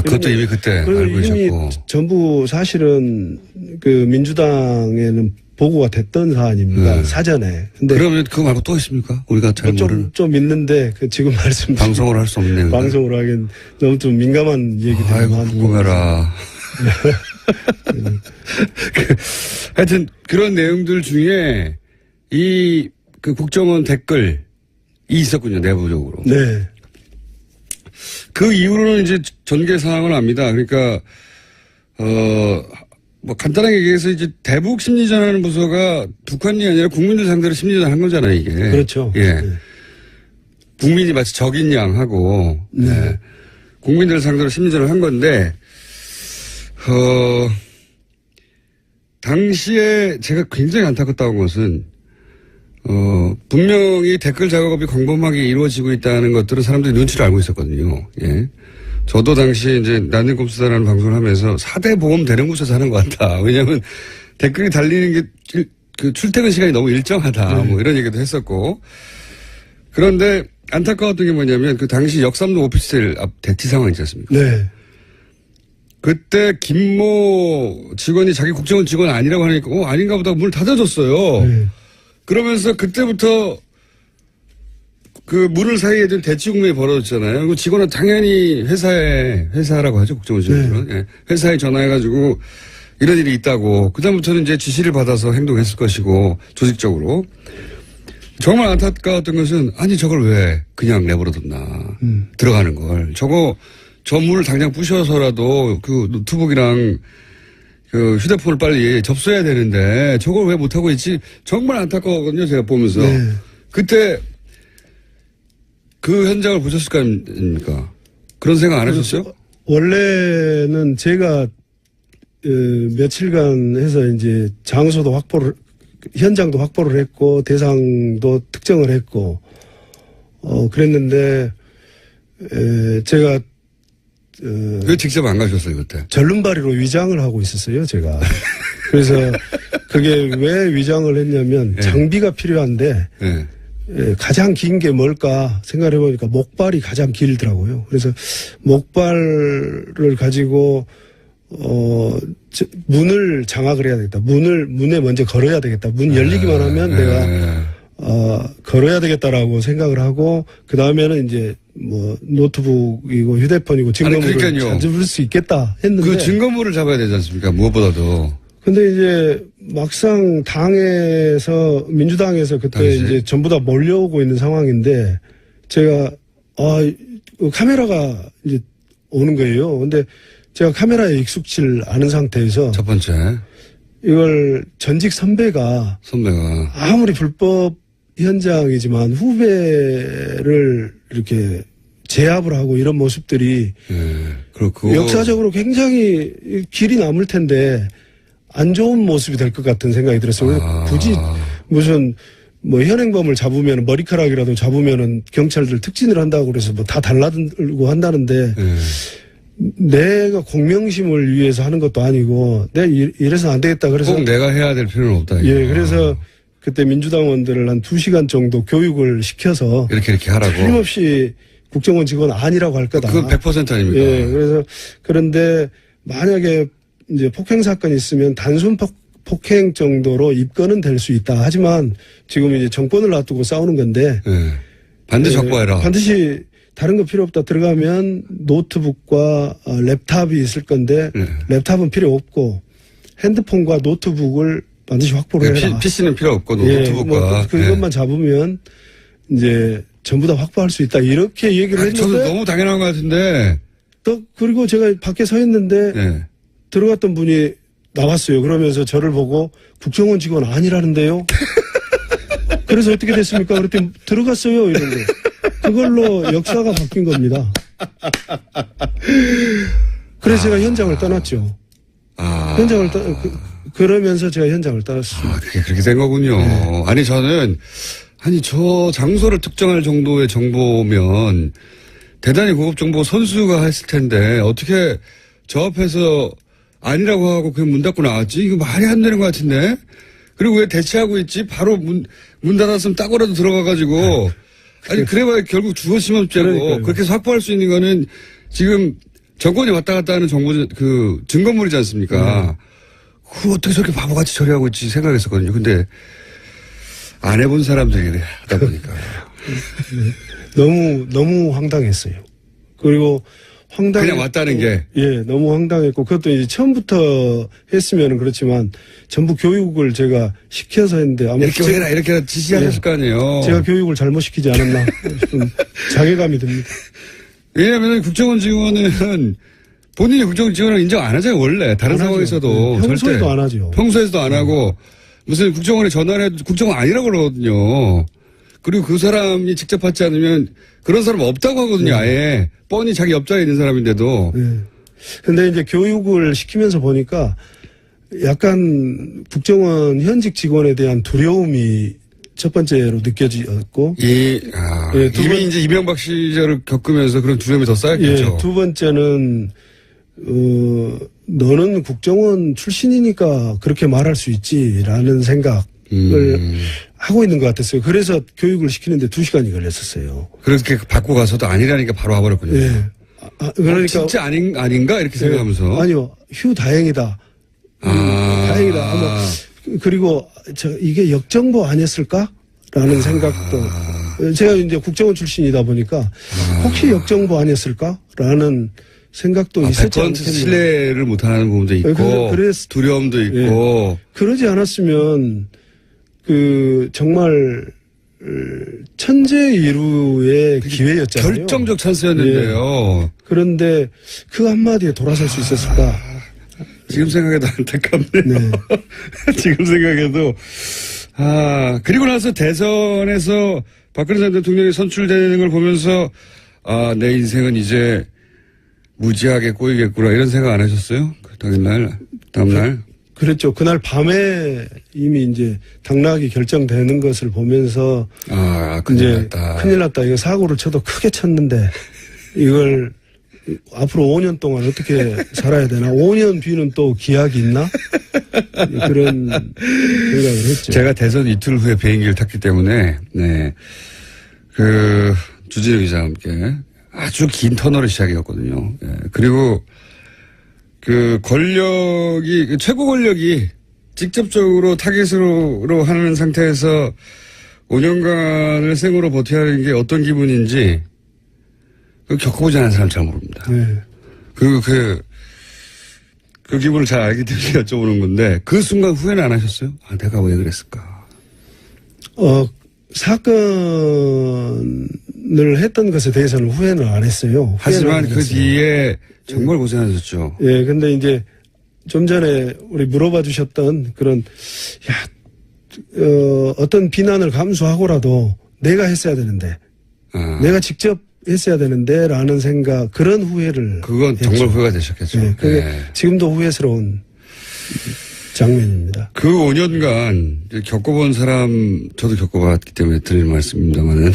그것도 이미 그때 알고 이미 있었고. 전부 사실은 그 민주당에는 보고가 됐던 사안입니다. 네. 사전에. 근데 그러면 그거 말고 또 있습니까? 우리가 잘 모르는. 좀 있는데 그 지금 말씀 방송을 할 수 없네요. 방송으로 하긴 너무 좀 민감한 얘기들이 아이고, 많고. 궁금해라. 하여튼 그런 내용들 중에 그 국정원 댓글이 있었군요, 내부적으로. 네. 그 이후로는 이제 전개 상황을 압니다. 그러니까, 뭐 간단하게 얘기해서 이제 대북 심리전하는 부서가 북한이 아니라 국민들 상대로 심리전 한 거잖아요, 이게. 그렇죠. 예. 네. 국민이 마치 적인 양 하고, 네. 국민들 상대로 심리전을 한 건데, 당시에 제가 굉장히 안타깝다고 한 것은, 분명히 댓글 작업이 광범하게 이루어지고 있다는 것들은 사람들이 눈치를 알고 있었거든요. 예. 저도 당시 이제 나는 꼼수다라는 방송을 하면서 4대 보험 대령 구에서 하는 것 같다. 왜냐하면 댓글이 달리는 게 그 출퇴근 시간이 너무 일정하다. 뭐 이런 얘기도 했었고. 그런데 안타까웠던 게 뭐냐면 그 당시 역삼동 오피스텔 앞 대티 상황 있지 않습니까? 네. 그때 김모 직원이 자기 국정원 직원 아니라고 하니까 아닌가 보다 문을 닫아줬어요. 네. 그러면서 그때부터 그 문을 사이에 둔 대치국면이 벌어졌잖아요. 그 직원은 당연히 회사라고 하죠. 국정원 직원은. 네. 예. 회사에 전화해가지고 이런 일이 있다고. 그다음부터는 이제 지시를 받아서 행동했을 것이고 조직적으로. 정말 안타까웠던 것은 아니 저걸 왜 그냥 내버려뒀나. 들어가는 걸. 저 문을 당장 부셔서라도 그 노트북이랑 그 휴대폰을 빨리 접수해야 되는데 저걸 왜 못하고 있지? 정말 안타까웠거든요. 제가 보면서. 네. 그때 그 현장을 보셨을 거 아닙니까? 그런 생각 안 하셨어요? 원래는 제가 며칠간 해서 이제 현장도 확보를 했고 대상도 특정을 했고 그랬는데 제가 왜 직접 안 가셨어요 그때? 절름발이로 위장을 하고 있었어요 제가. 그래서 그게 왜 위장을 했냐면 장비가 필요한데 네. 가장 긴 게 뭘까 생각해 보니까 목발이 가장 길더라고요. 그래서 목발을 가지고 문을 장악을 해야 되겠다. 문에 먼저 걸어야 되겠다. 문 열리기만 하면 내가 걸어야 되겠다라고 생각을 하고 그 다음에는 이제 뭐 노트북이고 휴대폰이고 증거물을 찾을 수 있겠다 했는데 그 증거물을 잡아야 되지 않습니까? 무엇보다도. 근데 이제 막상 당에서 민주당에서 그때 당시? 이제 전부 다 몰려오고 있는 상황인데 제가 카메라가 이제 오는 거예요. 근데 제가 카메라에 익숙치를 않은 상태에서 첫 번째 이걸 전직 선배가 아무리 불법 현장이지만 후배를 이렇게 제압을 하고 이런 모습들이 그렇고 역사적으로 굉장히 길이 남을 텐데 안 좋은 모습이 될 것 같은 생각이 들었어요. 그래서 굳이 무슨 뭐 현행범을 잡으면 머리카락이라도 잡으면은 경찰들 특진을 한다고 그래서 뭐 다 달라들고 한다는데 내가 공명심을 위해서 하는 것도 아니고 내가 이래서 안 되겠다 그래서 꼭 내가 해야 될 필요는 없다. 예, 그래서 그때 민주당원들을 한 2시간 정도 교육을 시켜서 이렇게 하라고. 틀림없이 국정원 직원 아니라고 할 거다. 그건 100% 아닙니까? 예, 그래서 그런데 만약에 이제 폭행 사건이 있으면 단순 폭행 정도로 입건은 될 수 있다. 하지만 지금 이제 정권을 놔두고 싸우는 건데 예. 반드시 확보해라. 반드시 다른 거 필요 없다. 들어가면 노트북과 랩탑이 있을 건데 랩탑은 필요 없고 핸드폰과 노트북을 반드시 확보를 해라. PC는 필요 없고 예, 노트북과 뭐 그것만 잡으면 이제 전부 다 확보할 수 있다. 이렇게 얘기를 했는데 저도 너무 당연한 것 같은데 또 그리고 제가 밖에 서 있는데 예. 들어갔던 분이 나왔어요. 그러면서 저를 보고 국정원 직원 아니라는데요. 그래서 어떻게 됐습니까? 그랬더니 들어갔어요. 이런데 그걸로 역사가 바뀐 겁니다. 그래서 제가 현장을 떠났죠. 현장을 그러면서 제가 현장을 떠났습니다. 그렇게 된 거군요. 아니 저는 저 장소를 특정할 정도의 정보면 대단히 고급 정보 선수가 했을 텐데 어떻게 저 앞에서 아니라고 하고 그냥 문 닫고 나왔지? 이거 말이 안 되는 것 같은데? 그리고 왜 대치하고 있지? 바로 문 닫았으면 따고라도 들어가가지고. 아니, 그래봐야 결국 죽었으면 죄고. 그렇게 해서 확보할 수 있는 거는 지금 정권이 왔다 갔다 하는 증거물이지 않습니까? 그거 어떻게 저렇게 바보같이 처리하고 있지 생각했었거든요. 근데 안 해본 사람들이 하다 보니까. 너무 황당했어요. 그리고 그냥 왔다는 게. 예, 너무 황당했고, 그것도 이제 처음부터 했으면 그렇지만, 전부 교육을 제가 시켜서 했는데, 아마. 이렇게 해라, 이렇게 지시하셨을 거 아니에요. 제가 교육을 잘못 시키지 않았나 싶은 자괴감이 듭니다. 왜냐하면 국정원 직원은 본인이 국정원 직원을 인정 안 하잖아요, 원래. 다른 상황에서도. 평소에도 절대. 안 하죠. 평소에도 안 하고, 무슨 국정원에 전화를 해도 국정원 아니라고 그러거든요. 그리고 그 사람이 직접 하지 않으면 그런 사람 없다고 하거든요, 아예. 뻔히 자기 옆자리에 있는 사람인데도. 네. 근데 이제 교육을 시키면서 보니까 약간 국정원 현직 직원에 대한 두려움이 첫 번째로 느껴졌고. 이미 이제 이명박 시절을 겪으면서 그런 두려움이 더 쌓였겠죠. 예, 두 번째는, 너는 국정원 출신이니까 그렇게 말할 수 있지라는 생각을 하고 있는 것 같았어요. 그래서 교육을 시키는데 2시간이 걸렸었어요. 그렇게 받고 가서도 아니라니까 바로 와버렸군요. 예. 그러니까. 진짜 아닌가? 이렇게 생각하면서. 아니요. 다행이다. 다행이다. 아마, 그리고 이게 역정보 아니었을까? 라는 생각도. 제가 이제 국정원 출신이다 보니까 혹시 역정보 아니었을까? 라는 생각도 있었지 100% 않겠나. 신뢰를 못하는 부분도 있고 두려움도 있고. 예. 그러지 않았으면 정말 천재이루의 기회였잖아요. 결정적 찬스였는데요. 예. 그런데 그 한마디에 돌아설 수 있었을까? 지금 생각해도 안타깝네요. 네. 지금 생각해도. 그리고 나서 대선에서 박근혜 전 대통령이 선출되는 걸 보면서 내 인생은 이제 무지하게 꼬이겠구나 이런 생각 안 하셨어요? 그 다음날? 그랬죠. 그날 밤에 이미 이제 당락이 결정되는 것을 보면서 큰일 났다. 큰일 났다. 이거 사고를 쳐도 크게 쳤는데 이걸 앞으로 5년 동안 어떻게 살아야 되나? 5년 뒤는 또 기약이 있나? 그런 생각을 했죠. 제가 대선 이틀 후에 비행기를 탔기 때문에 주진우 기자와 함께 아주 긴 터널의 시작이었거든요. 예. 그리고 최고 권력이 직접적으로 타깃으로 하는 상태에서 5년간을 생으로 버텨야 하는 게 어떤 기분인지 겪어보지 않은 사람 잘 모릅니다. 네. 그 기분을 잘 알기 때문에 여쭤보는 건데 그 순간 후회는 안 하셨어요? 아, 내가 왜 그랬을까? 사건을 했던 것에 대해서는 후회는 안 했어요. 하지만 후회는 안 그 했어요. 뒤에 정말 고생하셨죠. 예, 근데 이제 좀 전에 우리 물어봐 주셨던 그런, 어떤 비난을 감수하고라도 내가 했어야 되는데, 아, 내가 직접 했어야 되는데, 라는 생각, 그런 후회를. 그건 했죠. 정말 후회가 되셨겠죠. 예, 그게 예. 지금도 후회스러운 장면입니다. 그 5년간 이제 겪어본 사람, 저도 겪어봤기 때문에 드리는 말씀입니다만은,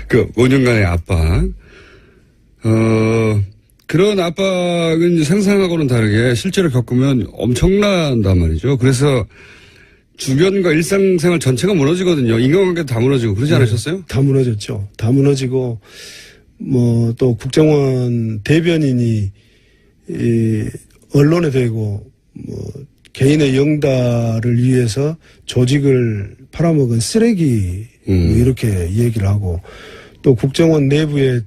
그 5년간의 압박, 그런 압박은 이제 상상하고는 다르게 실제로 겪으면 엄청난단 말이죠. 그래서 주변과 일상생활 전체가 무너지거든요. 인간관계도 다 무너지고 그러지 않으셨어요? 다 무너졌죠. 다 무너지고, 또 국정원 대변인이, 언론에 대고, 개인의 영달을 위해서 조직을 팔아먹은 쓰레기, 이렇게 얘기를 하고, 또 국정원 내부에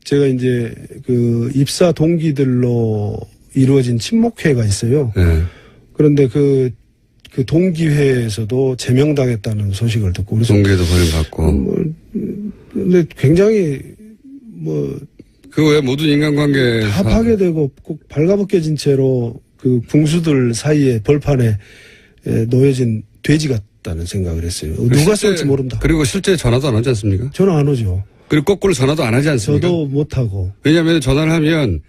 제가 이제 그 입사 동기들로 이루어진 친목회가 있어요. 네. 그런데 그 동기회에서도 제명당했다는 소식을 듣고 그래서 동기에도 버림받고. 근데 굉장히 그 외 모든 인간관계 다 파괴되고 꼭 발가벗겨진 채로 그 궁수들 사이에 벌판에 놓여진 돼지 같다는 생각을 했어요. 누가 쏠지 모른다. 그리고 실제 전화도 안 하지 않습니까? 전화 안 오죠. 그리고 거꾸로 전화도 안 하지 않습니까? 저도 못하고. 왜냐하면 전화를 하면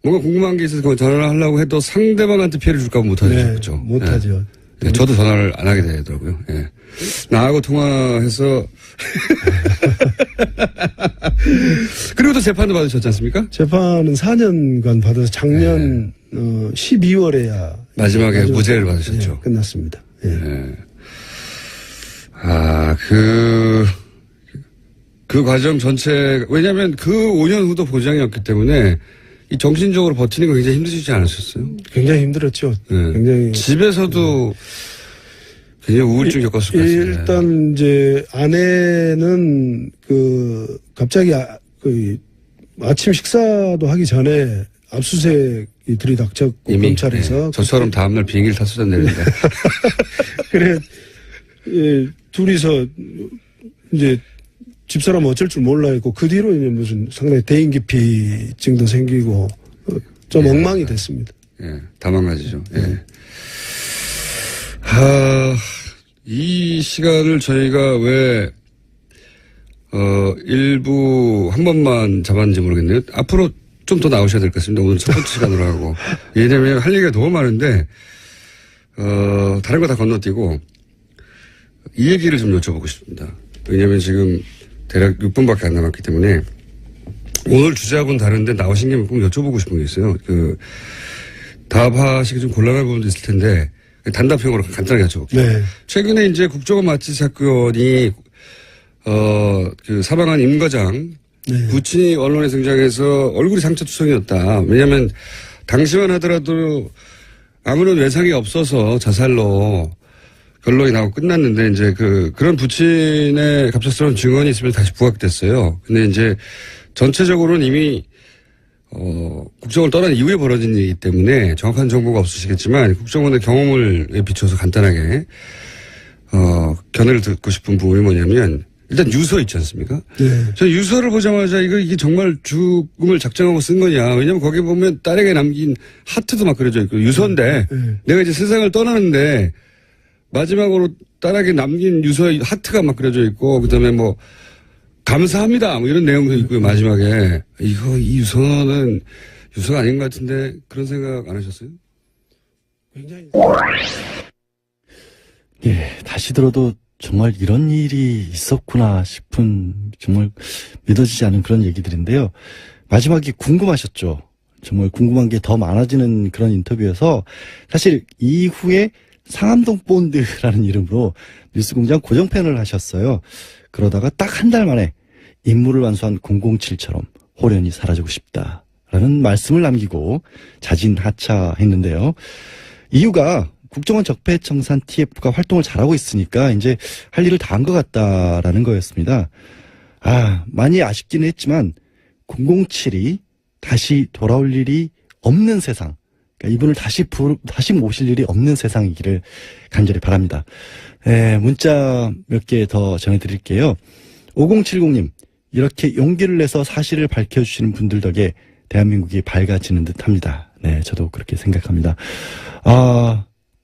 뭔가 궁금한 게 있어서 전화를 하려고 해도 상대방한테 피해를 줄까 봐 못하죠. 네, 그렇죠? 못하죠. 네, 저도 전화를 안 하게 되더라고요. 예. 나하고 통화해서 그리고 또 재판도 받으셨지 않습니까? 재판은 4년간 받아서 작년 12월에야 마지막에 무죄를 받으셨죠. 끝났습니다. 예. 예. 그 과정 전체, 왜냐면 그 5년 후도 보장이 없기 때문에 이 정신적으로 버티는 거 굉장히 힘드시지 않으셨어요? 굉장히 힘들었죠. 네. 굉장히. 집에서도 굉장히 우울증 겪었을 것 같아요. 일단 이제 아내는 갑자기 아침 식사도 하기 전에 압수수색이 들이닥쳤고 이미 검찰에서. 예, 저처럼 다음날 비행기를 타서 내는데 그래 둘이서 이제 집사람 어쩔 줄 몰라 했고 그 뒤로 이제 무슨 상당히 대인기피증도 생기고 좀 엉망이 됐습니다. 예, 다 망가지죠. 예. 이 시간을 저희가 왜 일부 한 번만 잡았는지 모르겠네요. 앞으로 좀 더 나오셔야 될 것 같습니다. 오늘 첫 번째 시간으로 하고. 왜냐면 할 얘기가 너무 많은데 다른 거 다 건너뛰고 이 얘기를 좀 여쭤보고 싶습니다. 왜냐면 지금 대략 6분밖에 안 남았기 때문에 오늘 주제하고는 다른데 나오신 김에 꼭 여쭤보고 싶은 게 있어요. 답하시기 좀 곤란한 부분도 있을 텐데 단답형으로 간단하게 여쭤볼게요. 네. 최근에 이제 국정원 마취 사건이 사망한 임 과장 네. 부친이 언론에 등장해서 얼굴이 상처투성이었다. 왜냐하면 당시만 하더라도 아무런 외상이 없어서 자살로 결론이 나고 끝났는데 이제 그런 부친의 갑작스러운 증언이 있으면 다시 부각됐어요. 근데 이제 전체적으로는 이미 국정원을 떠난 이후에 벌어진 일이기 때문에 정확한 정보가 없으시겠지만 국정원의 경험을 비춰서 간단하게 견해를 듣고 싶은 부분이 뭐냐면 일단 유서 있지 않습니까? 네. 저는 유서를 보자마자 이게 정말 죽음을 작정하고 쓴 거냐. 왜냐면 거기 보면 딸에게 남긴 하트도 막 그려져 있고 유서인데 내가 이제 세상을 떠나는데 마지막으로 딸에게 남긴 유서에 하트가 막 그려져 있고 그다음에 뭐 감사합니다 뭐 이런 내용도 있고요. 마지막에 이 유서는 유서가 아닌 것 같은데 그런 생각 안 하셨어요? 굉장히. 예, 다시 들어도 정말 이런 일이 있었구나 싶은 정말 믿어지지 않은 그런 얘기들인데요. 마지막에 궁금하셨죠? 정말 궁금한 게 더 많아지는 그런 인터뷰여서 사실 이후에 상암동 본드라는 이름으로 뉴스공장 고정팬을 하셨어요. 그러다가 딱 한 달 만에 임무를 완수한 007처럼 호련히 사라지고 싶다라는 말씀을 남기고 자진하차했는데요. 이유가 국정원 적폐청산 TF가 활동을 잘하고 있으니까 이제 할 일을 다 한 것 같다라는 거였습니다. 많이 아쉽긴 했지만 007이 다시 돌아올 일이 없는 세상, 그러니까 이분을 다시 모실 일이 없는 세상이기를 간절히 바랍니다. 문자 몇 개 더 전해드릴게요. 5070님, 이렇게 용기를 내서 사실을 밝혀주시는 분들 덕에 대한민국이 밝아지는 듯 합니다. 네, 저도 그렇게 생각합니다.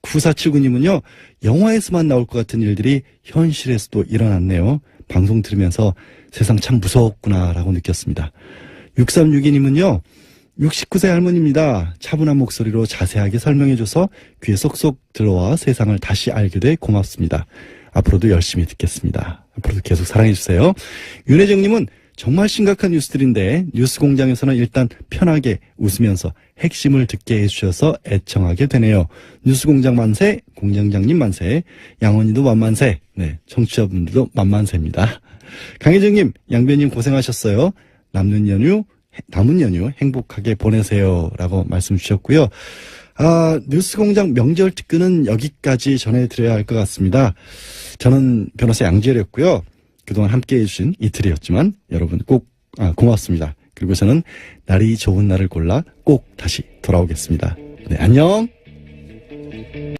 9479님은요, 영화에서만 나올 것 같은 일들이 현실에서도 일어났네요. 방송 들으면서 세상 참 무서웠구나라고 느꼈습니다. 6362님은요, 69세 할머니입니다. 차분한 목소리로 자세하게 설명해줘서 귀에 쏙쏙 들어와 세상을 다시 알게 돼 고맙습니다. 앞으로도 열심히 듣겠습니다. 앞으로도 계속 사랑해주세요. 윤혜정님은 정말 심각한 뉴스들인데 뉴스공장에서는 일단 편하게 웃으면서 핵심을 듣게 해주셔서 애청하게 되네요. 뉴스공장 만세, 공장장님 만세, 양원이도 만만세, 네, 청취자분들도 만만세입니다. 강혜정님, 양변님 고생하셨어요. 남은 연휴 행복하게 보내세요. 라고 말씀 주셨고요. 뉴스공장 명절 특근은 여기까지 전해드려야 할 것 같습니다. 저는 변호사 양지열이었고요. 그동안 함께 해주신 이틀이었지만 여러분 꼭 고맙습니다. 그리고 저는 날이 좋은 날을 골라 꼭 다시 돌아오겠습니다. 네, 안녕.